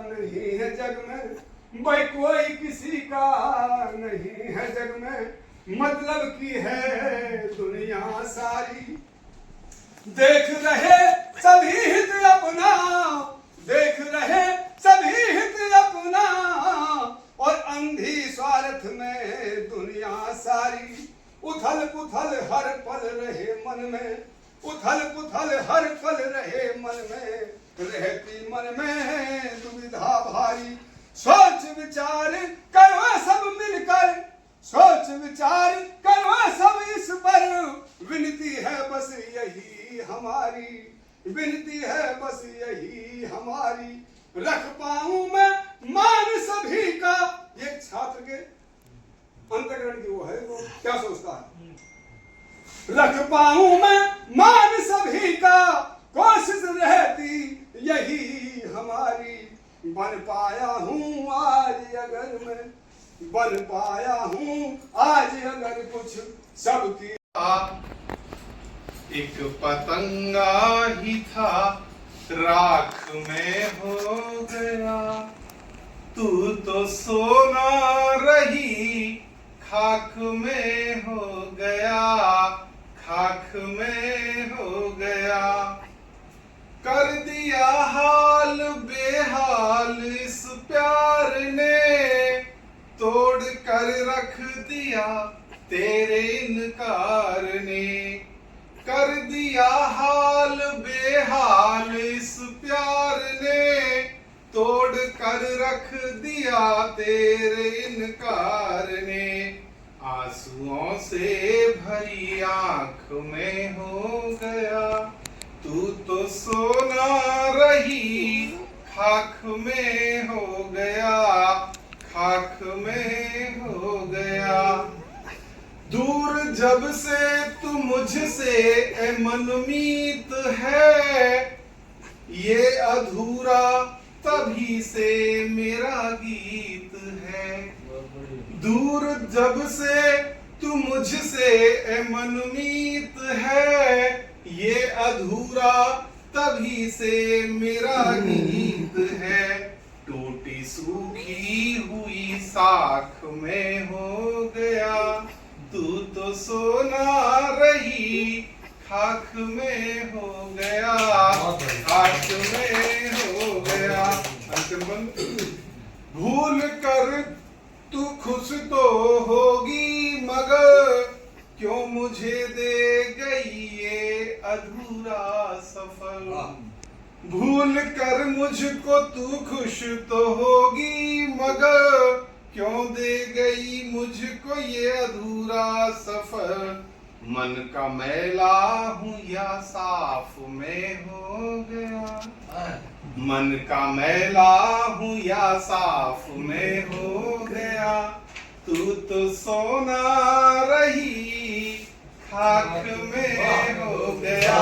नहीं है जग में, भाई कोई किसी का नहीं है जग में, मतलब की है दुनिया सारी। देख रहे सभी हित अपना, देख रहे सभी हित अपना, और अंधी स्वार्थ में दुनिया सारी। उथल पुथल हर पल रहे मन में, उथल पुथल हर पल रहे मन में, रहती मन में दुविधा भारी। सोच विचार करो सब मिलकर, सोच विचार करो सब इस पर, विनती है बस यही हमारी, विनती है बस यही हमारी। रख पाऊं मैं मान सभी का, ये छात्र के अंतःकरण की वो है, वो क्या सोचता है। रख पाऊं मैं मान सभी का, कोशिश रहती यही हमारी। बन पाया हूँ आज अगर मैं, बन पाया हूँ आज अगर कुछ सबकी। एक पतंगा ही था राख में हो गया, तू तो सोना रही खाक में हो गया, खाक में हो गया। कर दिया हाल बेहाल इस प्यार ने, तोड़ कर रख दिया तेरे इनकार ने। कर दिया हाल बेहाल इस प्यार ने, तोड़ कर रख दिया तेरे इनकार ने। आंसुओं से भरी आंख में हो गया, तू तो सोना रही खाक में हो गया, खाक में हो गया। दूर जब से तू मुझसे ए मनमीत है, ये अधूरा तभी से मेरा गीत है। दूर जब से तू मुझसे ए मनमीत है, ये अधूरा तभी से मेरा गीत है। टूटी सूखी हुई साख में हो गया, तू तो सोना रही खाक में हो गया, खाक में हो गया। भूल कर तू खुश तो होगी मगर, क्यों मुझे दे गई ये अधूरा सफर। भूल कर मुझको तू खुश तो होगी मगर, क्यों दे गई मुझको ये अधूरा सफर। मन का मैला हूँ या साफ में हो गया, मन का मैला हूँ या साफ में हो गया। तू तो सोना रही खाक में हो गया,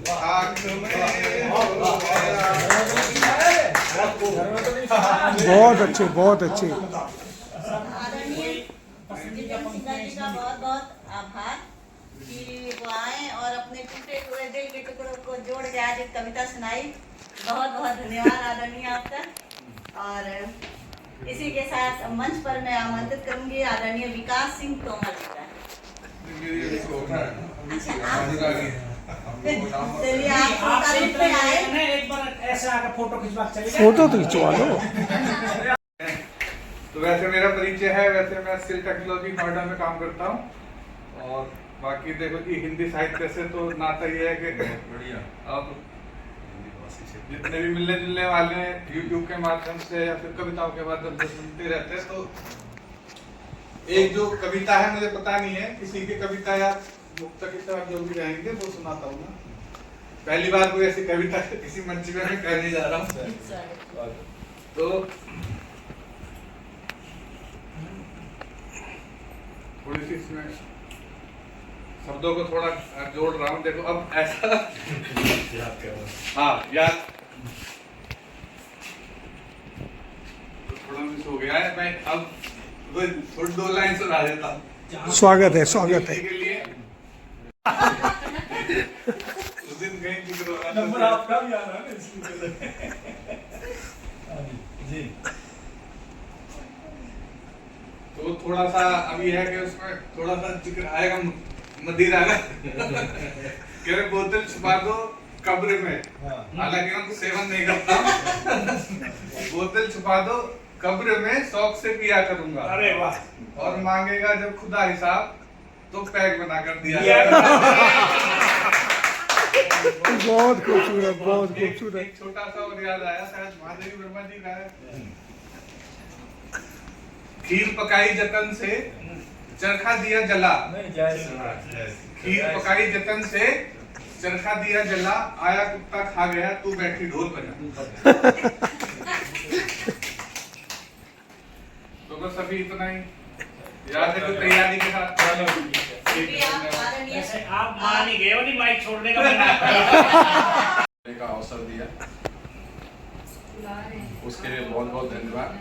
खाक में हो गया। बहुत अच्छे, बहुत अच्छे। आदरणीय दिव्यांग सिन्हा जी का बहुत बहुत आभार कि वो आए और अपने टूटे हुए दिल के टुकड़ों को जोड़ के आज एक कविता सुनाई। बहुत बहुत धन्यवाद आदरणीय आपका। और इसी के साथ मंच पर मैं आमंत्रित करूंगी आदरणीय विकास सिंह तोमर जी का। अच्छा, आप चलिए आप आपसे तारीफ पे आए। एक बार ऐसे आकर फोटो खिंचवा के चले जाए। फोटो तो खिंचवा लो। तो वैसे मेरा परिचय है, वैसे मैं स्किल टेक्नोलॉजी नोएडा में काम करता हूँ। और बाकी देखो कि हिंदी साहित्य से तो नाता ये है कि बढ़िया अब जितने भी मिलने जुलने वाले हैं यूट्यूब के माध्यम से या फिर कविताओं के माध्यम से सुनते रहते हैं। तो एक जो कविता है, मुझे पता नहीं है किसी की कविता या मुक्त की तरफ जो भी रहेंगे वो सुनाता हूँ ना। पहली बार कोई ऐसी कविता किसी मंच में मैं कहने जा रहा हूँ। तो थोड़ी सी इसमें शब्दों को थोड़ा जोड़ रहा हूँ। देखो अब ऐसा याद कर रहा। हाँ याद तो थोड़ा मिस हो गया है। मैं अब थोड़ी 2 लाइन सुना देता हूँ। स्वागत है, स्वागत है। के लिए उस दिन कहीं जिक्र हो रहा था। नंबर आपका भी आ रहा है ना इसलिए। जी तो थोड़ा सा अभी है कि उसमें थोड़ा सा जिक्र आएगा मदिरा का। कह रहे बोतल छुपा दो कब्र में, हालांकि हम सेवन नहीं करता। बोतल छुपा दो कब्र में, शौक से पिया करूंगा। अरे वाह। और मांगेगा जब खुदा हिसाब तो पैक बना कर दिया। बहुत खूबसूरत, बहुत खूबसूरत। एक छोटा सा और याद आया, शायद महादेवी वर्मा जी का है। खीर पकाई जतन से चरखा दिया जला। खीर पकाई जतन से चरखा दिया जला, आया कुत्ता खा गया, तू बैठी ढोल बजा। तो बस अभी इतना ही याद है। तो तैयारी के साथ ऐसे आप मान ही गए हो नहीं माइक छोड़ने का का अवसर दिया, उसके लिए बहुत बहुत धन्यवाद।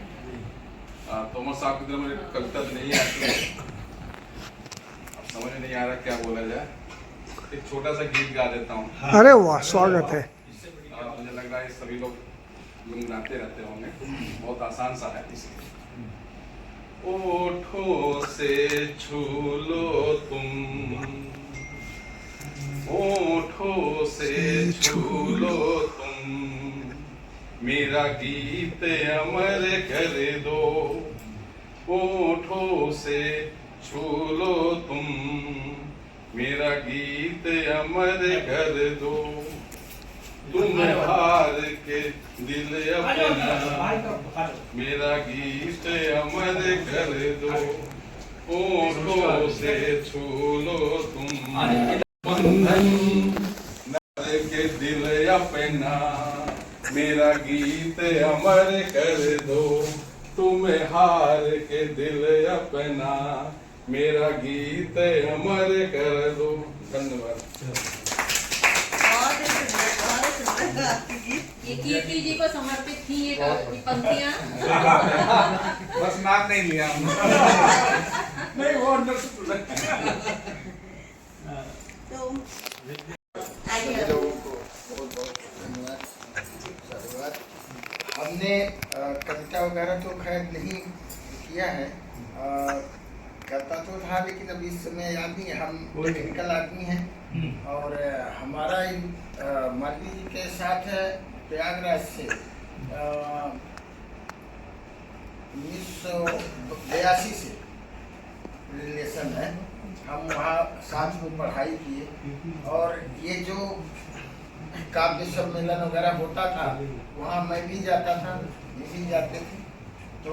तोमर साहब की तरफ मुझे कविता तो नहीं आती है, अब समझ में नहीं आ रहा क्या बोला जाए। एक छोटा सा गीत गा देता हूँ। अरे वाह, स्वागत है। मुझे लग रहा है सभी लोग गुनगुनाते रहते होंगे, बहुत आसान सा है इसलिए। ओठों से छू लो तुम, ओठों से छू लो तुम, मेरा गीत अमर कर दो। ओठों से छू लो तुम, मेरा गीत अमर कर दो। तुम हार के दिल अपना, मेरा गीत अमर कर दो। ओठों से छू लो तुम, बंधन के दिल अपना, मेरा गीत अमर कर दो। तुम हार के दिल अपना, मेरा गीत अमर कर दो। धन्यवाद। ये कीर्ति जी को समर्पित थी ये पंक्तियाँ। बस नाम नहीं लिया हमने। नहीं वो अंडरस्टूड है। तो हमने कविता वगैरह तो खैर नहीं किया है, करता तो था, लेकिन अभी इस समय आदमी हम टेक्निकल आदमी हैं। और हमारा मालवी जी के साथ प्रयागराज से 1982 से रिलेशन है। हम वहाँ साथ में पढ़ाई किए, और ये जो काव्य सम्मेलन वगैरह होता था वहाँ मैं भी जाता था, ये भी जाते थे। तो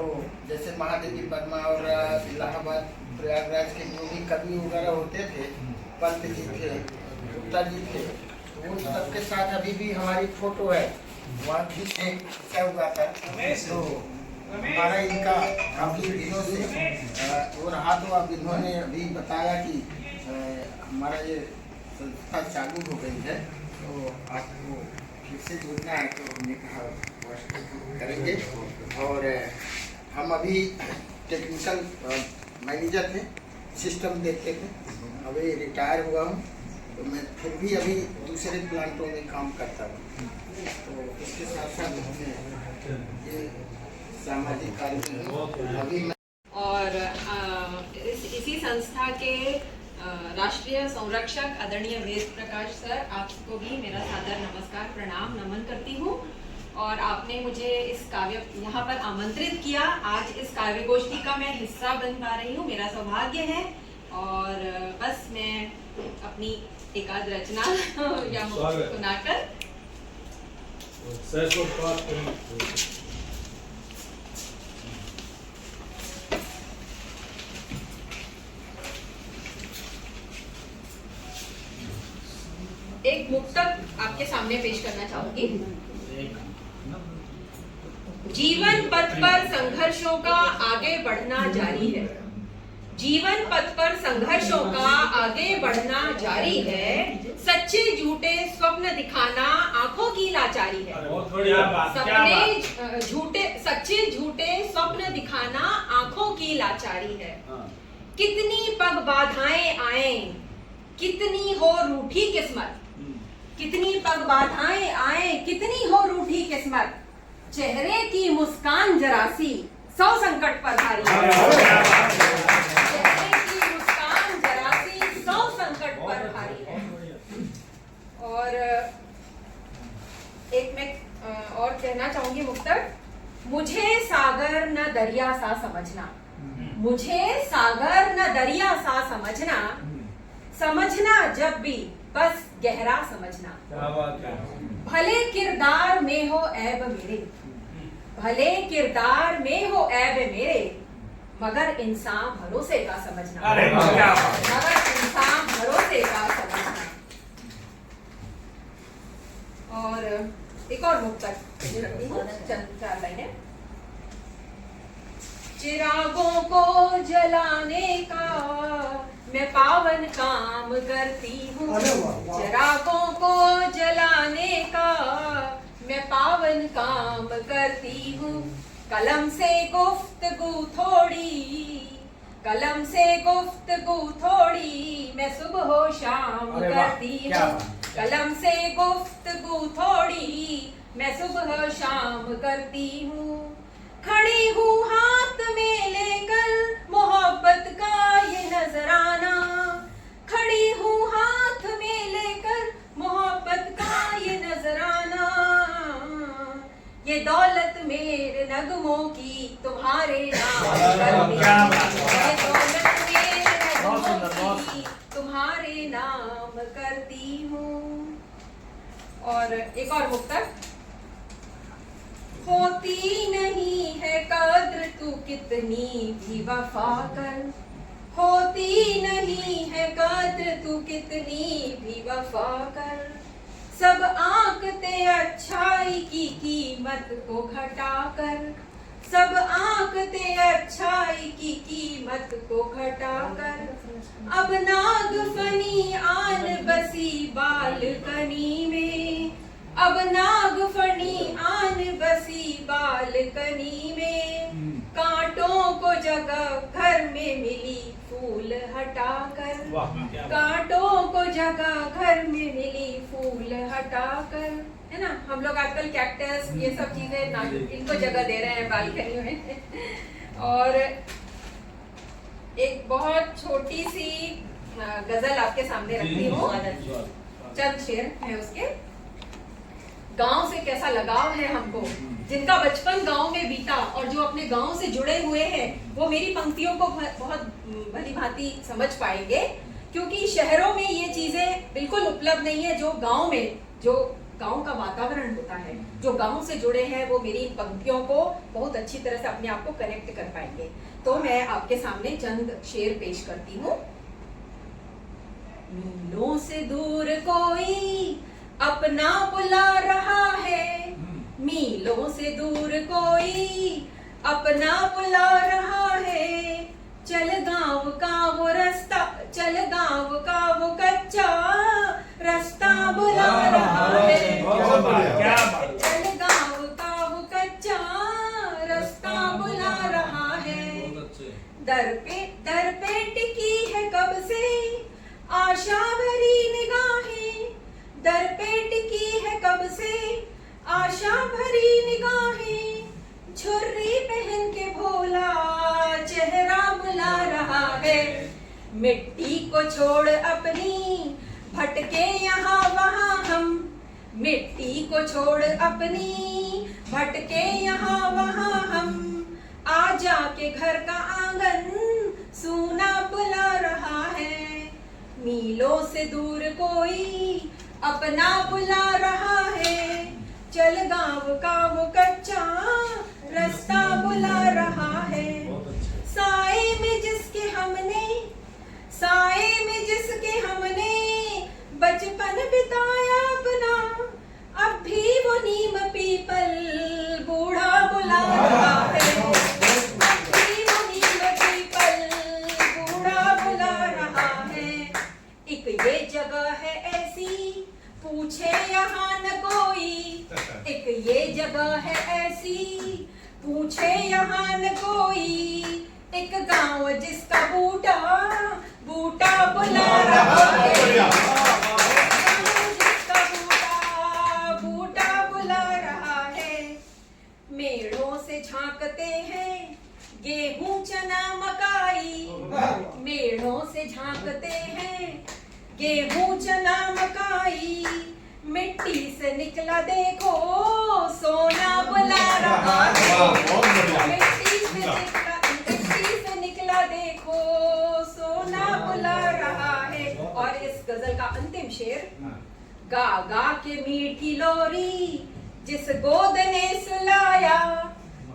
जैसे महादेवी वर्मा और इलाहाबाद प्रयागराज के जो भी कवि वगैरह होते थे, पंत जी थे, गुप्ता जी थे, तो उन सबके साथ अभी भी हमारी फोटो है, वहाँ भी क्या हुआ था। तो हमारा इनका काफी दिनों से और हाथ, अब इन्होंने अभी बताया कि हमारा ये संस्था चालू हो गई है, तो आपको फिर से जुड़ना है। तो हमने कहा करेंगे। और हम अभी टेक्निकल मैनेजर थे, सिस्टम देखते थे, अभी रिटायर हुआ हूँ, तो मैं फिर भी अभी दूसरे प्लांटों में काम करता हूँ। तो इसके साथ साथ हमने ये सामाजिक कार्य में अभी और इसी संस्था के राष्ट्रीय संरक्षक आदरणीय वेद प्रकाश सर, आपको भी मेरा सादर नमस्कार प्रणाम नमन करती हूँ। और आपने मुझे इस काव्य यहाँ पर आमंत्रित किया, आज इस काव्य गोष्ठी का मैं हिस्सा बन पा रही हूँ, मेरा सौभाग्य है। और बस मैं अपनी एकाध रचना या सुनाकर एक मुक्तक आपके सामने पेश करना चाहूंगी। जीवन पथ पर संघर्षों का आगे बढ़ना जारी है। जीवन पथ पर संघर्षों का आगे बढ़ना जारी है। सच्चे झूठे स्वप्न दिखाना आंखों की लाचारी है। सपने झूठे सच्चे झूठे स्वप्न दिखाना आंखों की लाचारी है। कितनी पग बाधाएं आए, कितनी हो रूठी किस्मत। कितनी पग बाधाएं आए, कितनी हो रूठी किस्मत। चेहरे की मुस्कान जरासी 100 संकट पर भारी है। चेहरे की मुस्कान जरासी 100 संकट पर भारी है। और एक मैं और कहना चाहूंगी मुक्तक। मुझे सागर न दरिया सा समझना, मुझे सागर न दरिया सा समझना। समझना जब भी बस गहरा समझना। भले किरदार में हो ऐब मेरे, भले किरदार में हो ऐब मेरे, मगर इंसान भरोसे का समझना। मगर इंसान भरोसे का समझना। और एक और मुक्तक चंद 4 लाइनें। चिरागों को जलाने का मैं पावन काम करती हूँ। चिरागों को जलाने का मैं पावन काम करती हूँ। कलम से गुफ्तगू थोड़ी, कलम से गुफ्तगू थोड़ी मैं सुबह शाम करती हूँ। कलम से गुफ्तगू थोड़ी मैं सुबह शाम करती हूँ। खड़ी हूँ हाथ में लेकर मोहब्बत का ये नजराना। खड़ी हूँ हाथ में लेकर मोहब्बत का ये नजराना। ये दौलत मेरे नगमों की तुम्हारे नाम करती हूँ। ये दौलत मेरे नगमों की तुम्हारे नाम करती हूँ। और एक और मुक्तक। होती नहीं है कद्र तू कितनी भी वफा कर। होती नहीं है कद्र तू कितनी भी वफा कर। सब आंकते अच्छाई की कीमत को घटाकर। सब आंकते अच्छाई की कीमत को घटाकर। अब नागफनी आन बसी बालकनी में। अब नागफनी आन बसी बालकनी में। कांटों को जगह घर में मिली फूल हटाकर। कांटों को जगह घर में मिली फूल हटाकर। है ना, हम लोग आजकल कैक्टस ये सब चीजें इनको जगह दे रहे हैं बालकनी में। और एक बहुत छोटी सी गजल आपके सामने रखती हूँ। चंद शेर है उसके। गांव से कैसा लगाव है हमको, जिनका बचपन गांव में बीता और जो अपने गांव से जुड़े हुए हैं, वो मेरी पंक्तियों को बहुत भली भांति समझ पाएंगे। क्योंकि शहरों में ये चीजें बिल्कुल उपलब्ध नहीं है। जो गांव में, जो गांव का वातावरण होता है, जो गांव से जुड़े हैं, वो मेरी पंक्तियों को बहुत अच्छी तरह से अपने आप को कनेक्ट कर पाएंगे। तो मैं आपके सामने चंद शेर पेश करती हूँ। मीलों से दूर कोई अपना बुला रहा है। मीलों से दूर कोई अपना बुला रहा है। चल गांव का वो रास्ता, चल गांव का वो कच्चा रास्ता बुला रहा है। चल गांव का वो कच्चा रास्ता बुला रहा है। दर पे टिकी है कब से आशा भरी निगाहें। दर पे टिकी है कब से आशा भरी निगाहें। झुर्री पहन के भोला चेहरा बुला रहा है। मिट्टी को छोड़ अपनी भटके यहाँ वहाँ हम, मिट्टी को छोड़ अपनी भटके यहाँ वहाँ हम, आ जाके घर का आंगन सूना बुला रहा है, मीलों से दूर कोई अपना बुला रहा है, चल गाँव का वो कच्चा रास्ता बुला रहा है, साए में जिसके हमने बचपन बिताया अपना, अब भी वो नीम पीपल बूढ़ा बुला रहा है, अब भी वो नीम पीपल बूढ़ा बुला रहा है। एक ये जगह है ऐसी पूछे यहाँ न कोई, एक ये जगह है ऐसी पूछे यहाँ न कोई, एक गांव जिसका बूटा बूटा बुला रहा है, जिसका बूटा बूटा बुला रहा है, मेढ़ों से झांकते हैं गेहूं चना मकाई, मेढ़ों से झांकते हैं गेहूं चना मकाई, मिट्टी से निकला देखो सोना बुला रहा है, मिट्टी से निकला देखो सोना बुला रहा है। और इस गजल का अंतिम शेर, गा गा के मीठी लोरी जिस गोद ने सुलाया,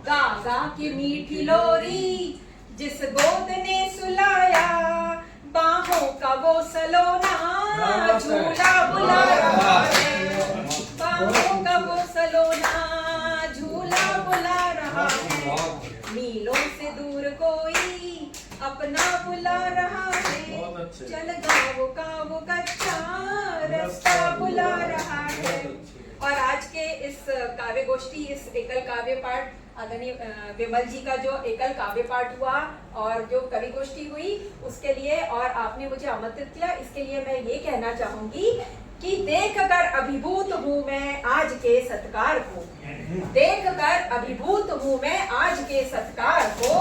गा गा के मीठी लोरी जिस गोद ने सुलाया, बाहों का वो सलोना झूला बुला रहा है, बाहों का वो सलोना झूला बुला रहा है, मीलों से दूर कोई अपना बुला रहा है, चल गाँव का वो कच्चा रास्ता बुला रहा है। और आज के इस काव्य गोष्ठी, इस एकल काव्य पाठ आदरणीय विमल जी का जो एकल काव्य पाठ हुआ और जो कवि गोष्ठी हुई, उसके लिए और आपने मुझे आमंत्रित किया, इसके लिए मैं ये कहना चाहूंगी कि देखकर अभिभूत हूँ मैं आज के सत्कार को, देखकर अभिभूत हूँ मैं आज के सत्कार को,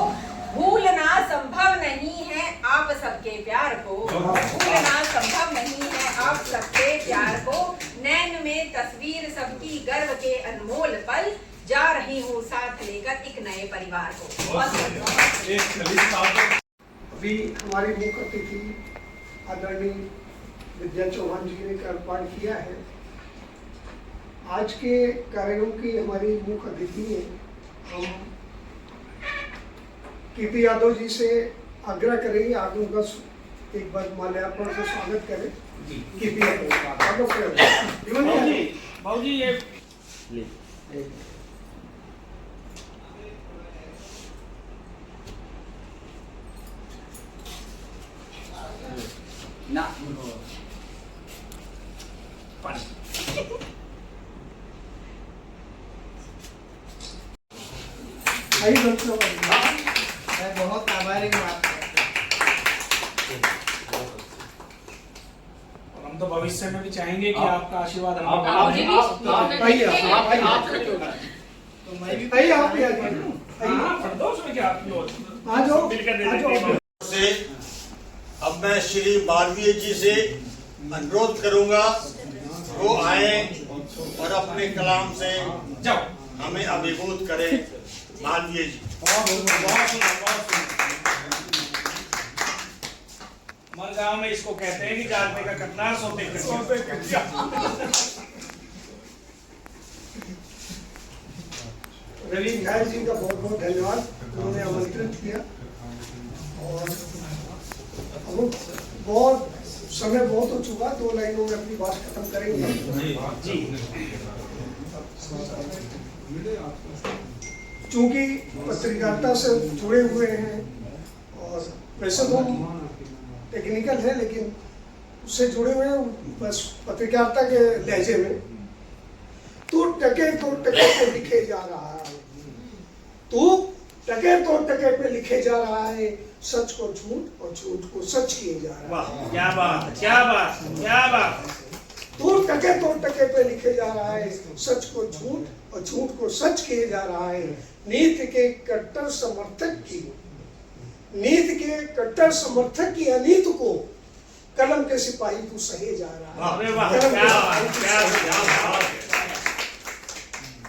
भूलना संभव नहीं है आप सबके प्यार को, भूलना संभव नहीं है आप सबके प्यार को, नैन में तस्वीर सबकी गर्व के अनमोल पल, जा रही हूँ साथ लेकर एक नए परिवार को। अभी हमारी मुख्य अतिथि आदरणीय विद्या चौहान जी ने कर पाठ किया है। आज के कार्यक्रम की हमारी मुख्य अतिथि है, हम कीर्ति यादव जी से आग्रह करेंगे आप उनका एक बार माल्यार्पण से स्वागत करें। कीर्ति यादव भाजी ये ना मैं बहुत आभारी हूँ आपका। और हम तो भविष्य में भी चाहेंगे कि आपका आशीर्वाद से अब मैं श्री मालवीय जी से अनुरोध करूंगा वो आए और अपने कलाम से हमें अभिभूत करें। मालवीय जी मन गांव में इसको कहते हैं कि जानते का कटना सोते रवि घायल जी का बहुत बहुत धन्यवाद, उन्होंने आमंत्रित किया और बहुत समय बहुत हो चुका, 2 लाइनों में अपनी बात खत्म करेंगे। चूंकि पत्रकारिता से जुड़े हुए हैं और वैसे तो टेक्निकल है लेकिन उससे जुड़े हुए हैं बस पत्रकारिता के लहजे में, तो टके पे लिखे जा रहा है, तो टके पे लिखे जा रहा है, सच को झूठ और झूठ को सच किए जा रहा है। क्या बात क्या बात क्या बात। तो टके पे लिखे जा रहा है, सच को झूठ और झूठ को सच किए जा रहा है, नीति के कट्टर समर्थक की नीति के कट्टर समर्थक की अनीत को कलम के सिपाही तू सहे जा रहा है। कलम के सिपाही तू सहे जा रहा है।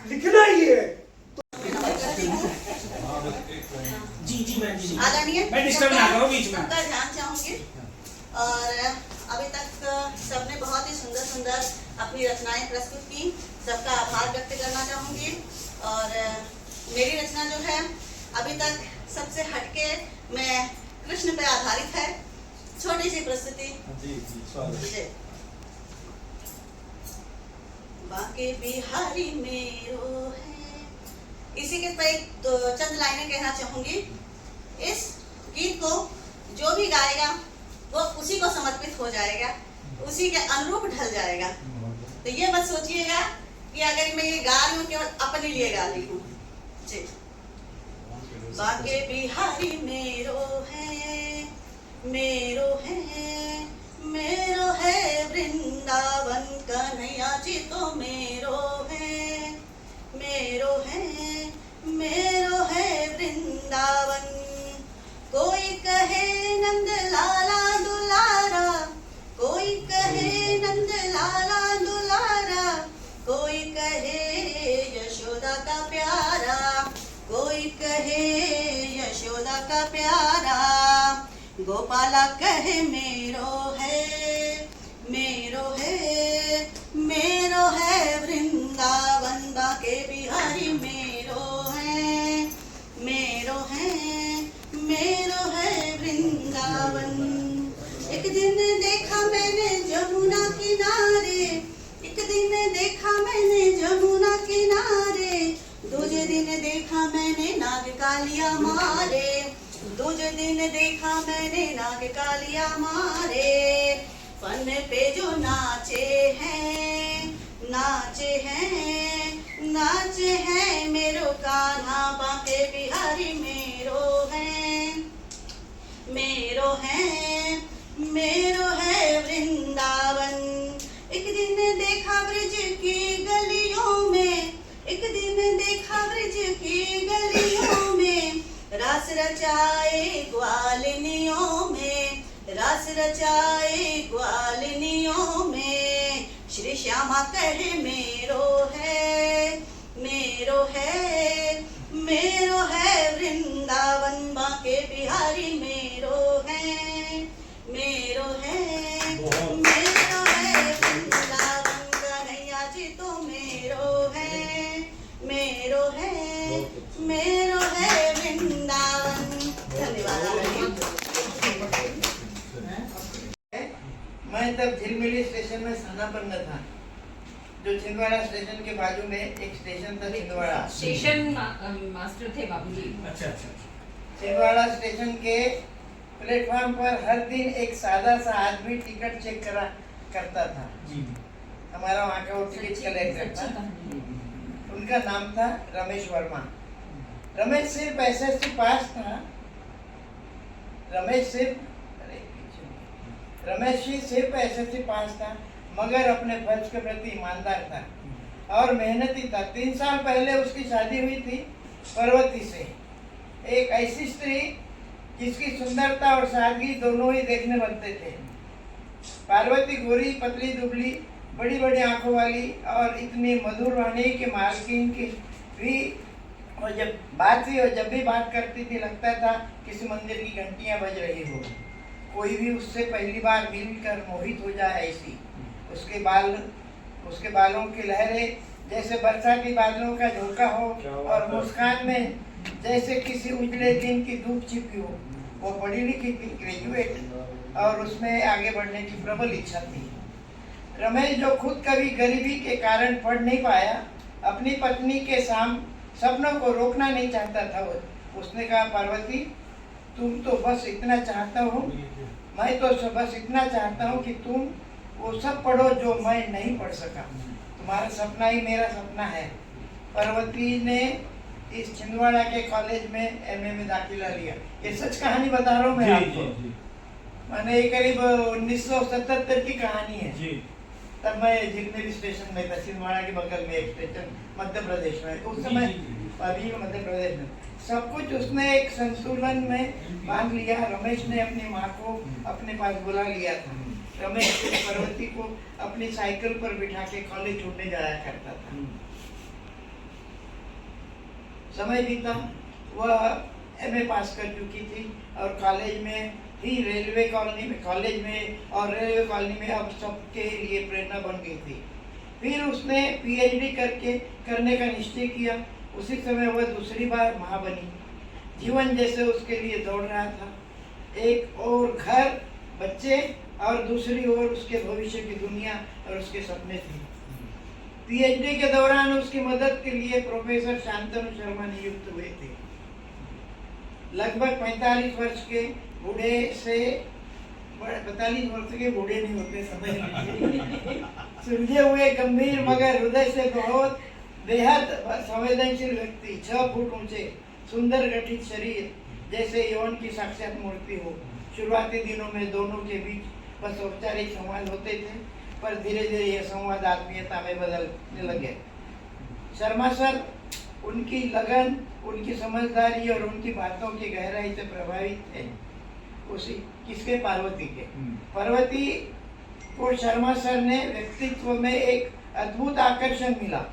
लिखना ही है। जी मैम जी आदरणीय मैं डिस्टर्ब ना करूं बीच में। सबका ध्यान चाहूंगी और अभी तक सबने बहुत ही सुंदर सुंदर अपनी रचनाएं प्रस्तुत की, सबका आभार व्यक्त करना चाहूंगी। और मेरी रचना जो है अभी तक सबसे हटके मैं कृष्ण पे आधारित है। छोटी सी प्रस्तुति। जी। बाके बिहारी मेरो है, इसी के पे तो चंद लाइनें कहना चाहूंगी। इस गीत को जो भी गाएगा वो उसी को समर्पित हो जाएगा, उसी के अनुरूप ढल जाएगा। तो ये मत सोचिएगा कि अगर मैं ये गा रही हूँ केवल अपने लिए गा रही हूँ। जी। बाके बिहारी मेरो है, मेरो है, मेरो है वृंदावन कन्हैया जी तो मेरो है, मेरो है, मेरो है वृंदावन। कोई कहे नंद लाला दुलारा, कोई कहे नंद लाला दुलारा, कोई कहे यशोदा का प्यारा, कोई कहे यशोदा का प्यारा। गोपाला कहे मेरो है, मेरो है, मेरो है वृंदावन। बाके बिहारी मेरो है, मेरो है, मेरो है वृंदावन। एक दिन देखा मैंने जमुना किनारे, एक दिन देखा मैंने जमुना किनारे, दूजे दिन देखा मैंने नाग कालिया मारे, दूजे दिन देखा मैंने नाग कालिया मारे। फन पे जो नाचे हैं, नाचे हैं, नाचे हैं मेरो कान्हा। बाके बिहारी मेरो है, मेरो है, मेरो है वृंदावन। एक दिन देखा ब्रज की गलियों में, एक दिन देखा ब्रज की गलियों में, रास रचाए ग्वालिनियों में, रास रचाए ग्वालिनियों में। श्री श्यामा कहे मेरो है, मेरो है, मेरो है वृंदावन। बाके बिहारी मेरो है, मेरो है, मेरो है वृंदावन कन्हैया जी तो मेरो है, मेरो है, मेरो है वृंदावन। धन्यवाद। मैं तब झिलमिली स्टेशन में स्थानापन्न था, जो छिंदवाड़ा स्टेशन के बाजू में एक स्टेशन था छिंदवाड़ा। स्टेशन मास्टर थे बाबूजी। अच्छा। छिंदवाड़ा स्टेशन के प्लेटफॉर्म पर हर दिन एक सादा सा आदमी टिकट चेक करता था। जी। हमारा वहाँ का वो टिकट कलेक्टर था, उनका नाम था रमेश वर्मा। रमेश सिर्फ एसएससी पास था, रमेश सिर्फ एसएससी पास था, मगर अपने फर्ज के प्रति ईमानदार था और मेहनती था। 3 साल पहले उसकी शादी हुई थी पार्वती से, एक ऐसी स्त्री जिसकी सुंदरता और सादगी दोनों ही देखने बनते थे। पार्वती गोरी पतली दुबली, बड़ी बड़ी आंखों वाली और इतनी मधुर वाणी के मालकिन की भी, और जब भी बात करती थी लगता था किसी मंदिर की घंटियां बज रही हो। कोई भी उससे पहली बार मिलकर मोहित हो जाए ऐसी। उसके बालों की लहरें जैसे बरसाती बादलों का झोंका हो और मुस्कान में जैसे किसी उजले दिन की धूप छिपी हो। वो पढ़ी लिखी थी, ग्रेजुएट, और उसमें आगे बढ़ने की प्रबल इच्छा थी। रमेश, जो खुद कभी गरीबी के कारण पढ़ नहीं पाया, अपनी पत्नी के सपनों को रोकना नहीं चाहता था। उसने कहा, पार्वती, तुम तो बस इतना चाहता हो, मैं तो बस इतना चाहता हूँ कि तुम वो सब पढ़ो जो मैं नहीं पढ़ सका। तुम्हारा सपना ही मेरा सपना है। पार्वती ने इस छिंदवाड़ा के कॉलेज में एमए में दाखिला लिया। ये सच कहानी बता रहा हूँ मैं आपको। मैंने ये करीब 1977 की कहानी है। तब मैं झिलमिली स्टेशन में था, छिंदवाड़ा के बगल में एक स्टेशन मध्य प्रदेश में। उस समय अभी मध्य प्रदेश में सब कुछ उसने एक संतुलन में बांध लिया। रमेश ने अपनी माँ को अपने पास बुला लिया था। रमेश पार्वती को अपनी साइकिल पर बिठा के कॉलेज छोड़ने जाया करता था। समय बीता, वह एमए पास कर चुकी थी और कॉलेज में ही रेलवे कॉलोनी में कॉलेज में और रेलवे कॉलोनी में अब सबके लिए प्रेरणा बन गई थी। फिर उसने पीएचडी करने का निश्चय किया। उसी समय वह दूसरी बार माँ बनी। जीवन जैसे उसके लिए दौड़ रहा था, एक और घर, बच्चे और दूसरी ओर उसके भविष्य की दुनिया और उसके सपने थे। पीएचडी के दौरान उसकी मदद के लिए प्रोफेसर शांतनु शर्मा नियुक्त हुए थे। लगभग 45 वर्ष के बूढ़े से 45 वर्ष के बूढ़े नहीं होते, समझ सुलझे हुए गंभीर मगर हृदय से बहुत बेहद संवेदनशील व्यक्ति, 6 फुट ऊंचे, सुंदर गठित शरीर, जैसे यौन की साक्षात मूर्ति हो। शुरुआती दिनों में दोनों के बीच बस औपचारिक संवाद होते थे, पर धीरे धीरे यह संवाद आत्मीयता में बदलने लगे। शर्मा सर उनकी लगन, उनकी समझदारी और उनकी बातों की गहराई से प्रभावित थे। उसी किसके? पार्वती के। पार्वती को शर्मा सर ने व्यक्तित्व में एक अद्भुत आकर्षण मिला।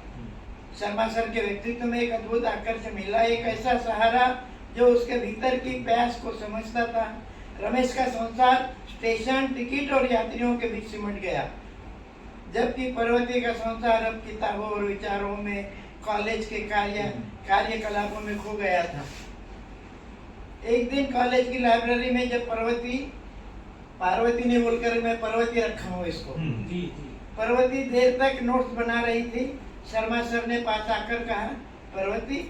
शर्मा सर के व्यक्तित्व में एक अद्भुत आकर्षण मिला, एक ऐसा सहारा जो उसके भीतर की प्यास को समझता था। रमेश का संसार स्टेशन, टिकट और यात्रियों के बीच सिमट गया, जबकि पार्वती का संसार अब किताबों और विचारों में, कॉलेज के कार्यकलापों में खो गया था। एक दिन कॉलेज की लाइब्रेरी में जब पार्वती ने बोलकर मैं पार्वती रखा हूँ इसको, पार्वती देर तक नोट्स बना रही थी। शर्मा सर ने पास आकर कहा, पार्वती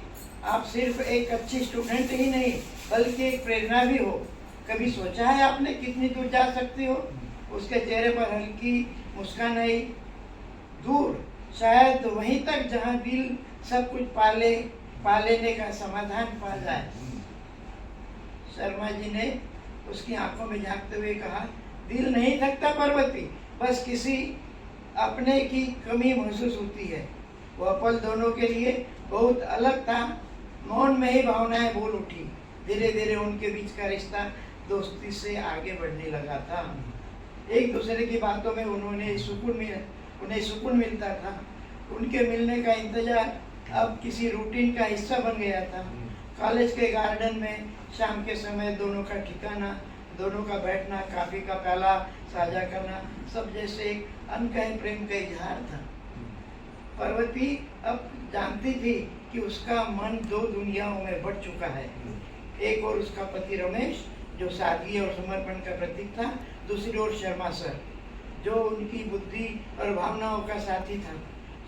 आप सिर्फ एक अच्छी स्टूडेंट ही नहीं बल्कि एक प्रेरणा भी हो। कभी सोचा है आपने कितनी दूर जा सकती हो? उसके चेहरे पर हल्की मुस्कान आई। दूर, शायद वहीं तक जहां दिल सब कुछ पा लेने का समाधान पा जाए। शर्मा जी ने उसकी आंखों में झांकते हुए कहा, दिल नहीं थकता पार्वती, बस किसी अपने की कमी महसूस होती है। वह पल दोनों के लिए बहुत अलग था। मौन में ही भावनाएं बोल उठी। धीरे धीरे उनके बीच का रिश्ता दोस्ती से आगे बढ़ने लगा था। एक दूसरे की बातों में उन्हें सुकून मिलता था। उनके मिलने का इंतजार अब किसी रूटीन का हिस्सा बन गया था। कॉलेज के गार्डन में शाम के समय दोनों का ठिकाना, दोनों का बैठना, काफी का प्याला साझा करना, सब जैसे एक अनकहे प्रेम का इजहार था। पार्वती अब जानती थी कि उसका मन 2 दुनियाओं में बढ़ चुका है। एक और उसका पति रमेश, जो सादगी और समर्पण का प्रतीक था। दूसरी ओर शर्मा सर, जो उनकी बुद्धि और भावनाओं का साथी था।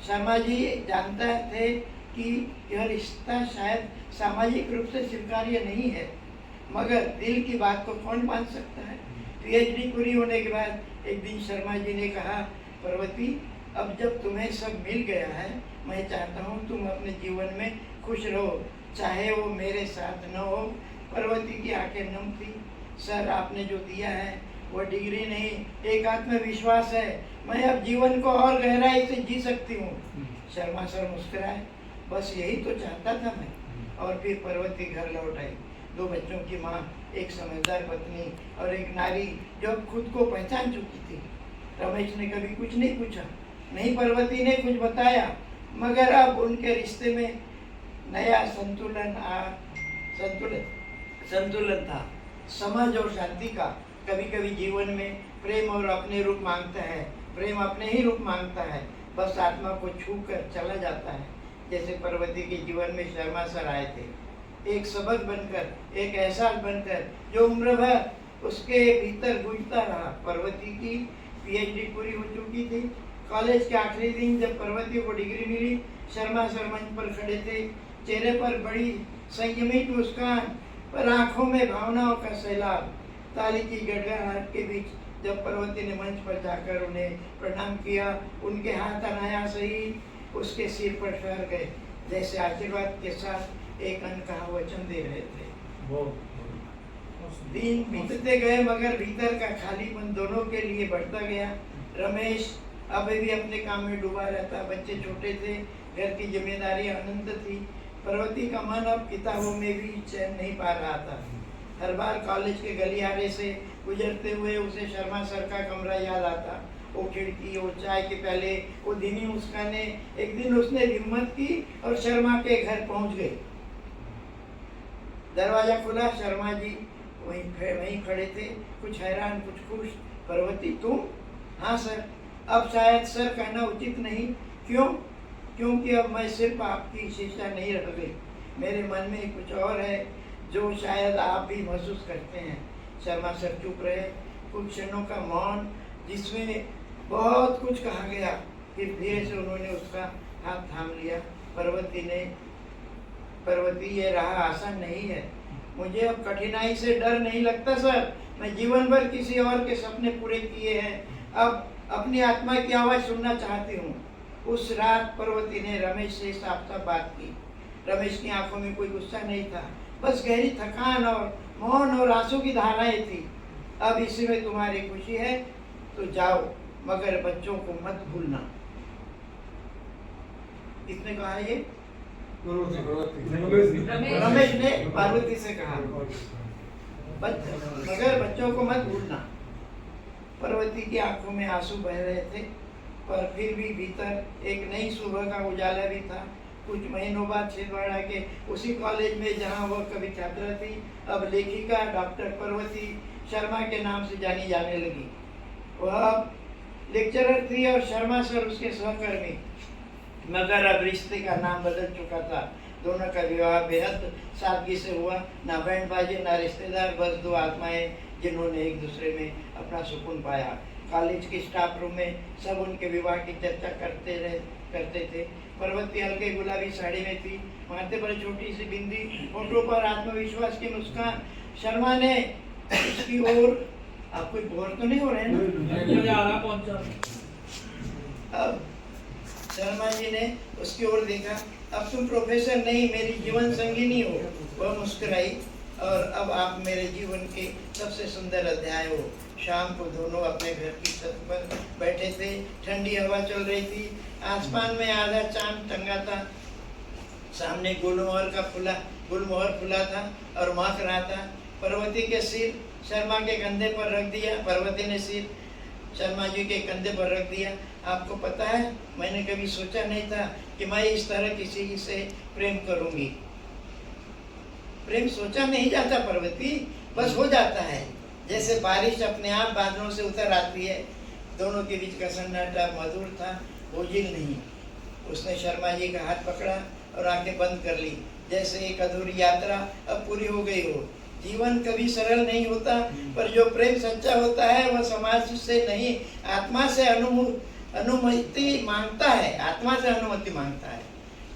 शर्मा जी जानते थे कि यह रिश्ता शायद सामाजिक रूप से स्वीकार्य नहीं है, मगर दिल की बात को कौन मान सकता है। पीएचडी पूरी होने के बाद एक दिन शर्मा जी ने कहा, पार्वती अब जब तुम्हें सब मिल गया है, मैं चाहता हूँ तुम अपने जीवन में खुश रहो, चाहे वो मेरे साथ न हो। पार्वती की आंखें नम थी। सर आपने जो दिया है वो डिग्री नहीं, एक आत्मविश्वास है। मैं अब जीवन को और गहराई से जी सकती हूँ। शर्मा सर मुस्कुराए, बस यही तो चाहता था मैं। और फिर पार्वती घर लौट आई। 2 बच्चों की माँ, एक समझदार पत्नी और एक नारी जो खुद को पहचान चुकी थी। रमेश ने कभी कुछ नहीं पूछा, नहीं पार्वती ने कुछ बताया, मगर अब उनके रिश्ते में नया संतुलन था, समझ और शांति का। कभी कभी जीवन में प्रेम और अपने रूप मांगता है, प्रेम अपने ही रूप मांगता है, बस आत्मा को छू कर चला जाता है। जैसे पार्वती के जीवन में शर्मा सर आए थे, एक सबक बनकर, एक एहसास बनकर, जो उम्र भर उसके भीतर गूंजता रहा। पार्वती की पीएचडी पूरी हो चुकी थी। कॉलेज के आखिरी दिन जब पार्वती को डिग्री मिली, शर्मा सर मंच पर खड़े थे, चेहरे पर बड़ी संयमित मुस्कान, पर आंखों में भावनाओं का सैलाब। ताली की गड़गड़ाहट के बीच जब पार्वती ने मंच पर जाकर उन्हें प्रणाम किया, उनके हाथ अनायास ही उसके सिर पर ठहर गए, जैसे आशीर्वाद के साथ एक अनकहा वचन दे रहे थे। दिन बीतते गए, मगर भीतर का खालीपन दोनों के लिए बढ़ता गया। रमेश अभी भी अपने काम में डूबा रहता, बच्चे छोटे थे, घर की जिम्मेदारी अनंत थी। पार्वती का मन अब किताबों में भी चैन नहीं पा रहा था। हर बार कॉलेज के गलियारे से गुजरते हुए उसे शर्मा सर का कमरा याद आता। वो खिड़की, वो चाय के पहले, वो धीमी मुस्काने। एक दिन उसने हिम्मत की और शर्मा के घर पहुंच गई। दरवाजा खुला, शर्मा जी वहीं खड़े थे, कुछ हैरान कुछ खुश। पार्वती तुम? हाँ सर। अब शायद सर कहना उचित नहीं। क्यों? क्योंकि अब मैं सिर्फ आपकी शिष्या नहीं रह गई, मेरे मन में कुछ और है जो शायद आप भी महसूस करते हैं। शर्मा सर चुप रहे। कुछ क्षणों का मौन जिसमें बहुत कुछ कहा गया। फिर धीरे से उन्होंने उसका हाथ थाम लिया। पार्वती ये राह आसान नहीं है। मुझे अब कठिनाई से डर नहीं लगता सर। मैं जीवन भर किसी और के सपने पूरे किए हैं। अब अपनी आत्मा की आवाज़ सुनना चाहती हूँ। उस रात पार्वती ने रमेश से साफ साफ बात की। रमेश की आंखों में कोई गुस्सा नहीं था, बस गहरी थकान और मौन और आंसू की धाराएं थी। अब इसी में तुम्हारी खुशी है तो जाओ, मगर बच्चों को मत भूलना। किसने कहा ये? रमेश ने पार्वती से कहा, मगर बच्चों को मत भूलना। पार्वती की आंखों में आंसू बह रहे थे, पर फिर भी भीतर एक नई सुबह का उजाला भी था। कुछ महीनों बाद छिंदवाड़ा के उसी कॉलेज में जहां वह कभी छात्रा थी, अब लेखिका डॉक्टर पार्वती शर्मा के नाम से जानी जाने लगी। वह अब लेक्चरर थी और शर्मा सर उसके सहकर्मी। मगर अब रिश्ते का नाम बदल चुका था। दोनों का विवाह बेहद सादगी से हुआ। ना बैंडबाजी, ना रिश्तेदार, बस दो आत्माएं जिन्होंने एक दूसरे में अपना सुकून पाया। कॉलेज के स्टाफ रूम में सब उनके विवाह की चर्चा करते थे। पार्वती हल्के गुलाबी साड़ी में थी, माथे पर छोटी सी बिंदी, होठों पर आत्मविश्वास की मुस्कान। शर्मा ने उसकी ओर, आप कोई बोर तो नहीं हो रहे ना? अब शर्मा जी ने उसकी ओर देखा। अब तुम प्रोफेसर नहीं, मेरी जीवन संगिनी हो। वह मुस्कुराई। और अब आप मेरे जीवन के सबसे सुंदर अध्याय हो। शाम को दोनों अपने घर की छत पर बैठे थे। ठंडी हवा चल रही थी। आसमान में आधा चांद टंगा था। सामने गुलमोहर फूला था और महक रहा था। पार्वती के सिर शर्मा के कंधे पर रख दिया। पार्वती ने सिर शर्मा जी के कंधे पर रख दिया। आपको पता है, मैंने कभी सोचा नहीं था कि मैं इस तरह किसी से प्रेम करूंगी। प्रेम सोचा नहीं जाता पार्वती, बस हो जाता है। जैसे बारिश अपने आप बादलों से उतर आती है। दोनों के बीच का सन्नाटा मधुर था, बोझिल नहीं। उसने शर्मा जी का हाथ पकड़ा और आंखें बंद कर ली, जैसे एक अधूरी यात्रा अब पूरी हो गई हो। जीवन कभी सरल नहीं होता, पर जो प्रेम सच्चा होता है वह समाज से नहीं, आत्मा से अनुमति मांगता है। आत्मा से अनुमति मांगता है।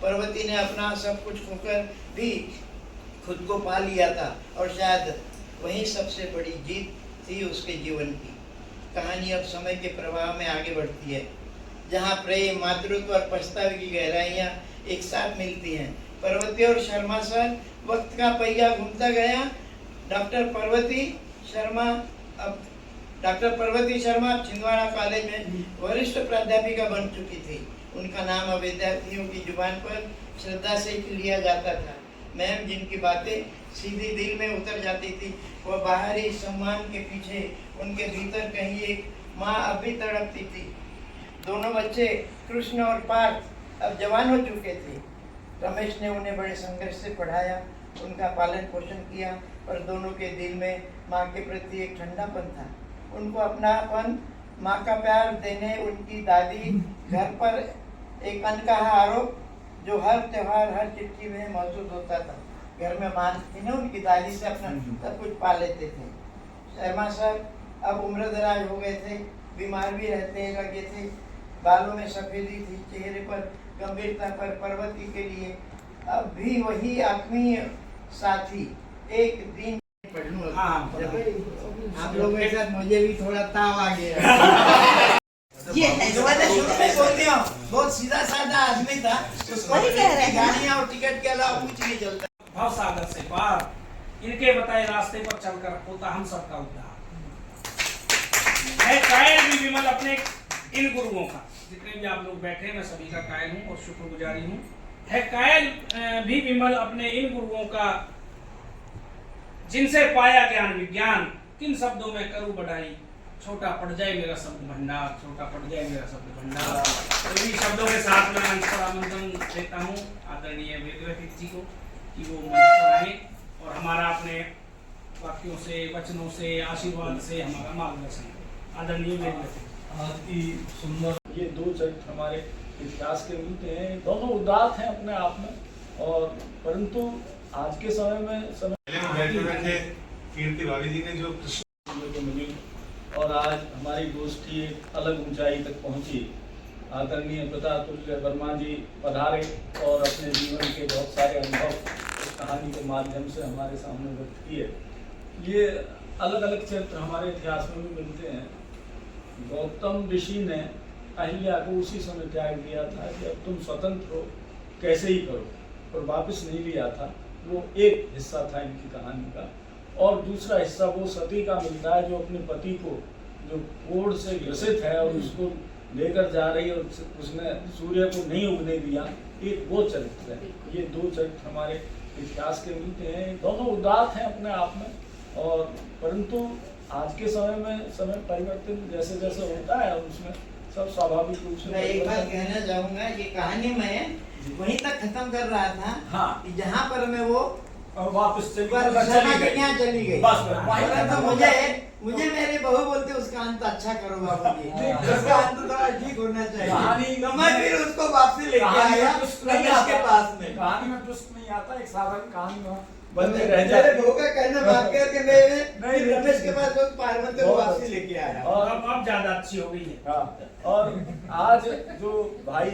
पार्वती ने अपना सब कुछ खोकर भी खुद को पा लिया था, और शायद वही सबसे बड़ी जीत थी उसके जीवन की। कहानी अब समय के प्रवाह में आगे बढ़ती है, जहाँ प्रेम, मातृत्व और पछतावे की गहराइयाँ एक साथ मिलती हैं। पार्वती और शर्मा सर, वक्त का पहिया घूमता गया। डॉक्टर पार्वती शर्मा छिंदवाड़ा कॉलेज में वरिष्ठ प्राध्यापिका बन चुकी थी। उनका नाम अब विद्यार्थियों की जुबान पर श्रद्धा से लिया जाता था। मैम जिनकी बातें सीधी दिल में उतर जाती थी, वह बाहरी सम्मान के पीछे उनके भीतर कहीं एक माँ अब भी तड़पती थी। दोनों बच्चे कृष्ण और पार्थ अब जवान हो चुके थे। रमेश ने उन्हें बड़े संघर्ष से पढ़ाया, उनका पालन पोषण किया, पर दोनों के दिल में माँ के प्रति एक ठंडापन था। उनको अपनापन, माँ का प्यार देने उनकी दादी घर पर एक अनकहा आरोप जो हर त्योहार, हर चिट्ठी में महसूस होता था। घर में माँ थी ना, उनकी दादी से अपना सब कुछ पा लेते थे। शर्मा सर अब उम्रदराज हो गए थे, बीमार भी रहते लगे थे। बालों में सफेदी थी, चेहरे पर गंभीरता, पर पार्वती के लिए अब भी वही आत्मीय साथी। एक दिन आप लोगों के साथ मुझे भी थोड़ा ताव आ गया। ये शुरू में बोलती हूँ, बहुत सीधा साधा आदमी था, उसको गाड़ियाँ और टिकट के अलावा कुछ नहीं चलता। भाव सागर से पार इनके बताए रास्ते पर चलकर होता हम सबका उद्धार। मैं कायल भी विमल अपने इन गुरुओं का। जितने भी आप लोग बैठे हैं, मैं सभी का कायल हूँ और शुक्रगुजारी हूँ। है कायल भी विमल अपने इन गुरुओं का, जिनसे पाया ज्ञान विज्ञान, किन शब्दों में करूं बढ़ाई, छोटा पड़ जाए मेरा शब्द भंडार, छोटा पड़ जाए मेरा शब्द भंडार। तो इन्हीं शब्दों के साथ मैं मंच पर आमंत्रण देता हूँ आदरणीय वेदव्यतीत जी को कि वो मंच पर आए और हमारा अपने वाक्यों से, वचनों से, आशीर्वाद से हमारा मार्गदर्शन करें। आदरणीय वेदव्यतीत। आज की सुंदर ये दो चरित्र हमारे इतिहास के मिलते हैं, दोनों उदात्त हैं अपने आप में, और परंतु आज के समय में कीर्ति भाभी जी ने जो को मिली और आज हमारी गोष्ठी एक अलग ऊंचाई तक पहुंची। आदरणीय पितातुल्य वर्मा जी पधारे और अपने जीवन के बहुत सारे अनुभव इस कहानी के माध्यम से हमारे सामने व्यक्त किए। ये अलग अलग चरित्र हमारे इतिहास में भी मिलते हैं। गौतम ऋषि ने अहिल्या को उसी समय त्याग दिया था कि अब तुम स्वतंत्र हो, कैसे ही करो, और वापस नहीं लिया था। वो एक हिस्सा था इनकी कहानी का। और दूसरा हिस्सा वो सती का मिलता है जो अपने पति को, जो कोढ़ से ग्रसित है और उसको लेकर जा रही है और उसने सूर्य को नहीं उगने दिया, एक वो चरित्र है। ये दो चरित्र हमारे इतिहास के मिलते हैं, दोनों उदात्त हैं अपने आप में, और परंतु आज के समय में समय परिवर्तन जैसे जैसे होता है उसमें सब स्वाभाविक रूप से। मैं एक बात कहना चाहूँगा, ये कहानी में वहीं तक खत्म कर रहा था। हाँ। जहाँ पर मैं वो और वापस चली गई। बस मुझे मेरे बहू बोलते उसका अंत अच्छा करो बाबू जी, उसका अंत थोड़ा ठीक होना चाहिए। तो मैं फिर उसको वापसी लेके आया रमेश के पास में। कहानी में ट्विस्ट नहीं आता, एक साधारण कहानी में बंदे रह जाते। बहू का कहना बात करके मैं रमेश के पास पार्वती को वापसी लेके आया और अब ज्यादा अच्छी हो गई है। हाँ। और आज जो भाई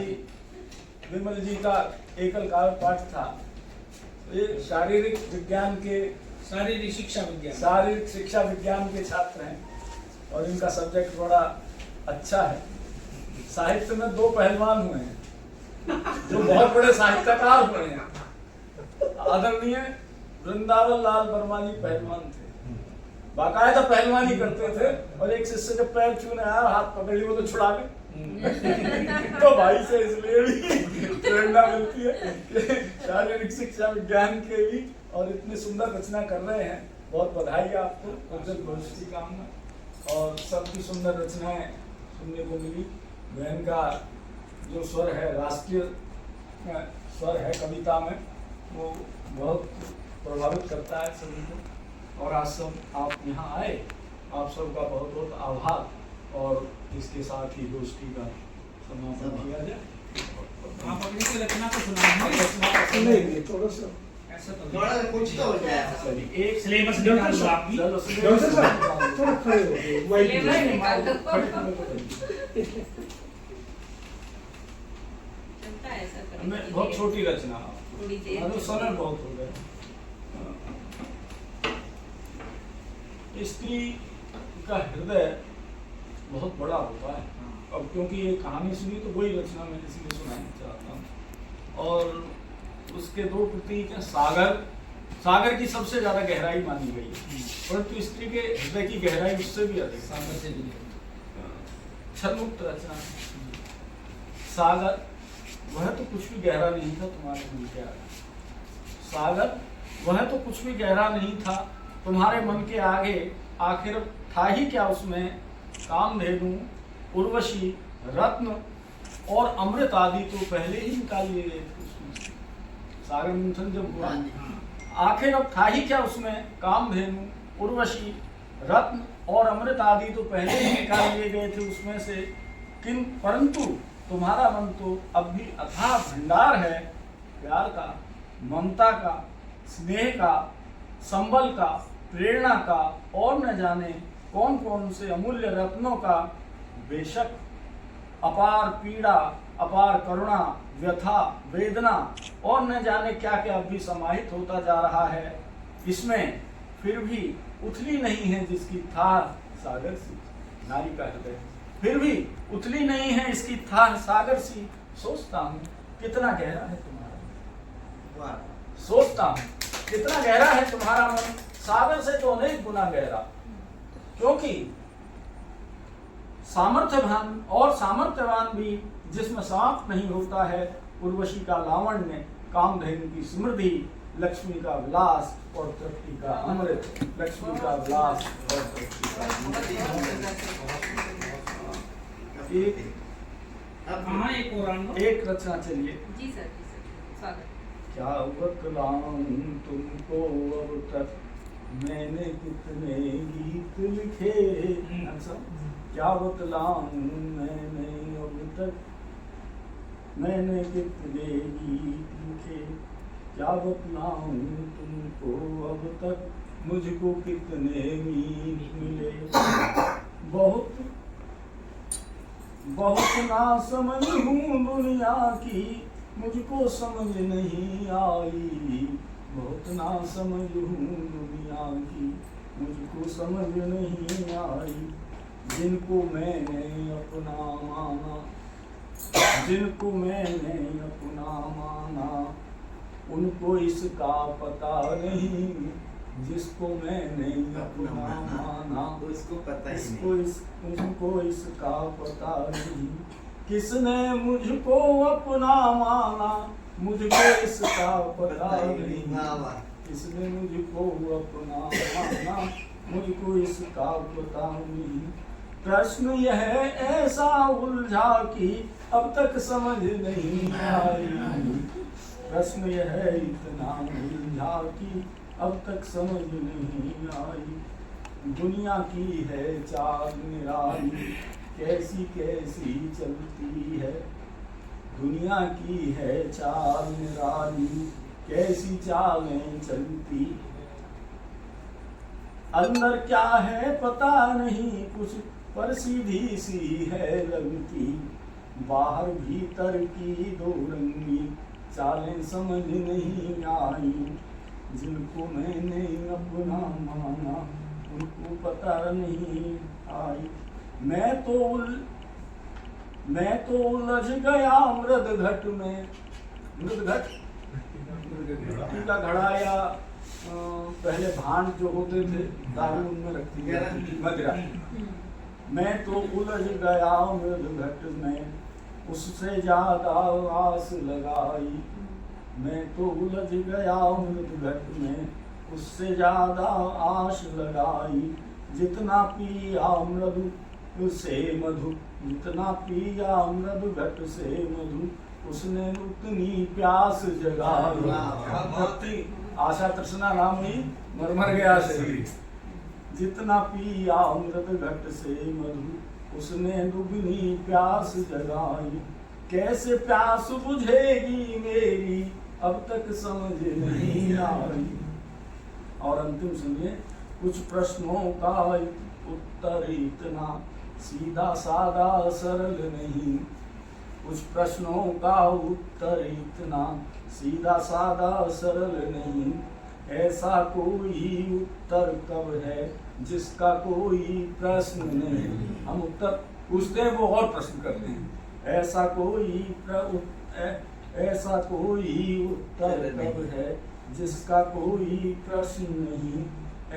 विमल जी का एकल काव्य पाठ था, ये शारीरिक विज्ञान के, शारीरिक शिक्षा विज्ञान, शारीरिक शिक्षा विज्ञान के छात्र हैं और इनका सब्जेक्ट बड़ा अच्छा है। साहित्य में दो पहलवान हुए हैं जो बहुत बड़े साहित्यकार हुए हैं। आदरणीय वृंदावन लाल वर्मा जी पहलवान थे, बाकायदा पहलवानी करते थे, और एक शिष्य जब पैर छूने आया, हाथ पकड़ लिया तो छुड़ा गए। तो भाई से इसलिए भी प्रेरणा मिलती है कि शारीरिक शिक्षा विज्ञान के भी और इतनी सुंदर रचना कर रहे हैं। बहुत बधाई है आपको, उज्जवल भविष्य की कामना। और सबकी सुंदर रचनाएं सुनने को मिली। बहन का जो स्वर है, राष्ट्रीय स्वर है कविता में, वो बहुत प्रभावित करता है सभी को। और आज सब आप यहाँ आए, आप सबका बहुत बहुत आभार। और इसके साथ ही गोष्ठी का समापन किया जाए। आप अपनी की रचना को सुनाएंगे, थोड़ा सा ऐसा तो थोड़ा कुछ तो हो जाए। एक सिलेबस निकाल लो आप भी। थोड़ा खड़े हो गए, बहुत छोटी रचना, थोड़ी देर समय बहुत हो गया। स्त्री का हृदय बहुत बड़ा होता है। अब क्योंकि ये कहानी सुनी तो वही रचना मैं इसलिए सुनाना चाहता हूँ। और उसके दो प्रतीक हैं। सागर की सबसे ज्यादा गहराई मानी गई है, परंतु स्त्री के हृदय की गहराई उससे भी अधिक। सागर से भी छलमुक्त रचना। सागर वह तो कुछ भी गहरा नहीं था तुम्हारे मन के आगे। सागर वह तो कुछ भी गहरा नहीं था तुम्हारे मन के आगे। आखिर था ही क्या उसमें कामधेनु, उर्वशी, रत्न और अमृत आदि तो पहले ही निकाल लिए गए थे उसमें। सागर मंथन जब हुआ, आखिर अब था ही क्या उसमें कामधेनु, उर्वशी, रत्न और अमृत आदि तो पहले ही निकाल लिए गए थे उसमें से। परंतु तुम्हारा मन तो अब भी अथाह भंडार है प्यार का, ममता का, स्नेह का, संबल का, प्रेरणा का और न जाने कौन कौन से अमूल्य रत्नों का। बेशक अपार पीड़ा, अपार करुणा, व्यथा, वेदना और न जाने क्या क्या भी समाहित होता जा रहा है इसमें, फिर भी उथली नहीं है जिसकी थाह सागर सी। नारी का हृदय फिर भी उथली नहीं है इसकी थाह सागर सी। सोचता हूँ कितना गहरा है तुम्हारा मन, सोचता हूँ कितना गहरा है तुम्हारा मन, सागर से तो अनेक गुना गहरा। क्योंकि सामर्थ्यवान भी जिसमें समाप्त नहीं होता है, उर्वशी का लावण्य, कामधेनु की समृद्धि, लक्ष्मी का विलास और तृप्ति का अमृत। लक्ष्मी का विलास और तृप्ति का अमृत। एक रचना चलिए। जी सर स्वागत। क्या बतलाऊं तुमको अब तक मैंने कितने गीत लिखे, क्या बतलाऊं मैंने अब तक मैंने कितने गीत लिखे, क्या बतलाऊं तुमको अब तक मुझको कितने मीत मिले। बहुत ना समझ हूँ दुनिया की, मुझको समझ नहीं आई। बहुत ना समझ हूँ दुनिया की, मुझको समझ नहीं आई। जिनको मैंने अपना माना, जिनको मैंने अपना माना, उनको इसका पता नहीं। जिसको मैंने अपना माना, उसको पता ही उनको इसका पता नहीं। किसने मुझको अपना माना, मुझको इसका पता नहीं। किसने मुझको अपना माना, मुझको इसका पता नहीं। प्रश्न यह ऐसा उलझा कि अब तक समझ नहीं आई। प्रश्न यह इतना उलझा कि अब तक समझ नहीं आई। दुनिया की है चाल निराली, कैसी कैसी चलती है। दुनिया की है चाल निराली, कैसी चालें चलती। अंदर क्या है पता नहीं कुछ, पर सीधी सी है लगती। बाहर भीतर की दो रंगी चालें समझ नहीं आई। जिनको मैंने अपना माना, उनको पता नहीं आई। मैं तो उलझ गया मृद घट में। मृद घट मिट्टी का घड़ा या पहले भांड जो होते थे दारू उनमें रखती मदिरा। मैं तो उलझ गया मृद घट में, उससे ज्यादा आस लगाई। मैं तो उलझ गया मृद घट में, उससे ज्यादा आश लगाई। जितना पिया मृदु से मधु, जितना पिया मृदु घट से मधु, उसने उतनी प्यास जगाई। आशा तृष्णा नाम ही मर गया शरीर। जितना पिया अमृत घट से मधु, उसने दुगनी प्यास जगाई। कैसे प्यास बुझेगी मेरी, अब तक समझ नहीं आई। और अंतिम सुनिए। कुछ प्रश्नों का उत्तर इतना सीधा सादा सरल नहीं। कुछ प्रश्नों का उत्तर इतना सीधा सादा सरल नहीं। ऐसा कोई उत्तर कब है जिसका कोई प्रश्न नहीं। हम उत्तर पूछते हैं, वो और प्रश्न करते हैं। ऐसा कोई उत्तर कब है जिसका कोई प्रश्न नहीं।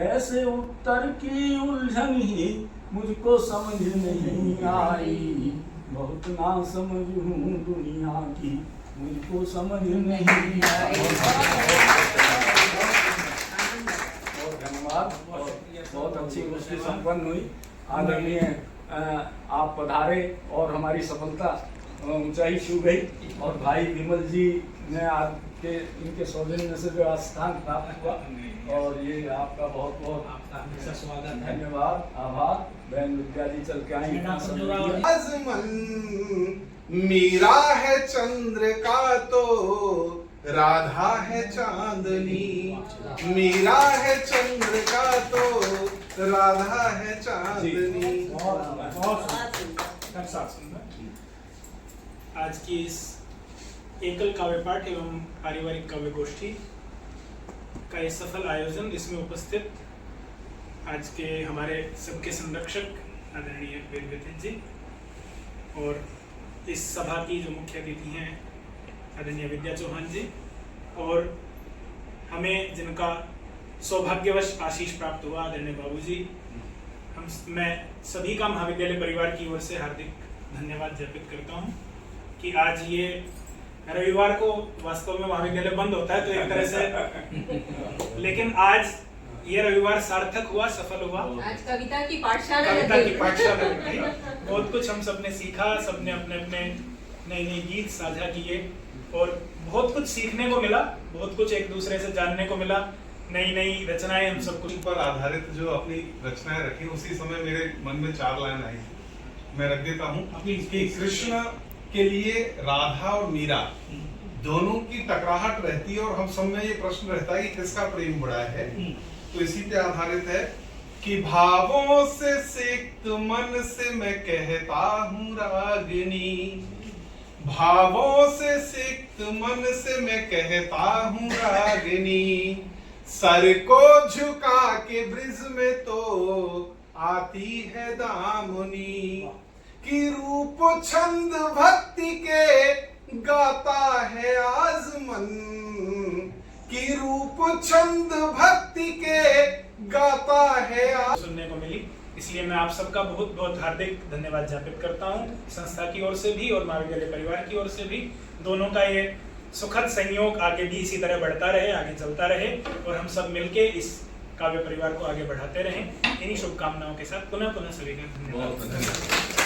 ऐसे उत्तर की उलझन ही मुझको समझ नहीं आई। बहुत ना समझ हूँ दुनिया की, मुझको समझ नहीं आई। बहुत धन्यवाद। बहुत अच्छी गोष्ठी संपन्न हुई। आदरणीय आप पधारे और हमारी सफलता ऊंचाई छू गई। और भाई विमल जी ने आपके इनके सौजन्य से जो स्थान प्राप्त हुआ, और ये आपका बहुत बहुत हमेशा स्वागत है। धन्यवाद, आभार। बहन विद्या जी चल के आई। आजमन मीरा है चंद्र का तो राधा है चांदनी। मीरा है चंद्र का तो राधा है चांदनी। आज की इस एकल काव्य पाठ एवं पारिवारिक काव्य गोष्ठी का ये सफल आयोजन, इसमें उपस्थित आज के हमारे सबके संरक्षक आदरणीय वीरविदित जी, और इस सभा की जो मुख्य अतिथि हैं आदरणीय विद्या चौहान जी, और हमें जिनका सौभाग्यवश आशीष प्राप्त हुआ आदरणीय बाबूजी, मैं सभी का महाविद्यालय परिवार की ओर से हार्दिक धन्यवाद ज्ञापित करता हूं कि आज ये रविवार को वास्तव में महाविद्यालय बंद होता है तो एक तरह से, लेकिन आज ये रविवार सार्थक हुआ, सफल हुआ। आज कविता की पाठशाला लगी। बहुत कुछ हम सबने सीखा, सबने अपने अपने नए नए गीत साझा किए और बहुत कुछ सीखने को मिला, बहुत कुछ एक दूसरे से जानने को मिला, नई नई रचनाएं हम सब कुछ पर आधारित जो अपनी रचनाएं रखी, उसी समय मेरे मन में 4 लाइन आई, मैं रख देता हूँ कि कृष्ण के लिए राधा और मीरा दोनों की टकराहट रहती है और हम सब में ये प्रश्न रहता है कि किसका प्रेम बड़ा है। तो इसी पे आधारित है कि भावों से सिक्त मन से मैं कहता हूँ रागिनी, भावों से सिक्त मन से मैं कहता हूँ रागिनी, सर को झुका के ब्रिज में तो आती है दामुनी, कि रूप छंद भक्ति के गाता है आजमन, कि रूप छंद भक्ति के गाता है सुनने को मिली। इसलिए मैं आप सबका बहुत बहुत हार्दिक धन्यवाद ज्ञापित करता हूँ, संस्था की ओर से भी और महाविद्यालय परिवार की ओर से भी। दोनों का ये सुखद संयोग आगे भी इसी तरह बढ़ता रहे, आगे चलता रहे और हम सब मिलके इस काव्य परिवार को आगे बढ़ाते रहें। इन्हीं शुभकामनाओं के साथ पुनः सभी का धन्यवाद।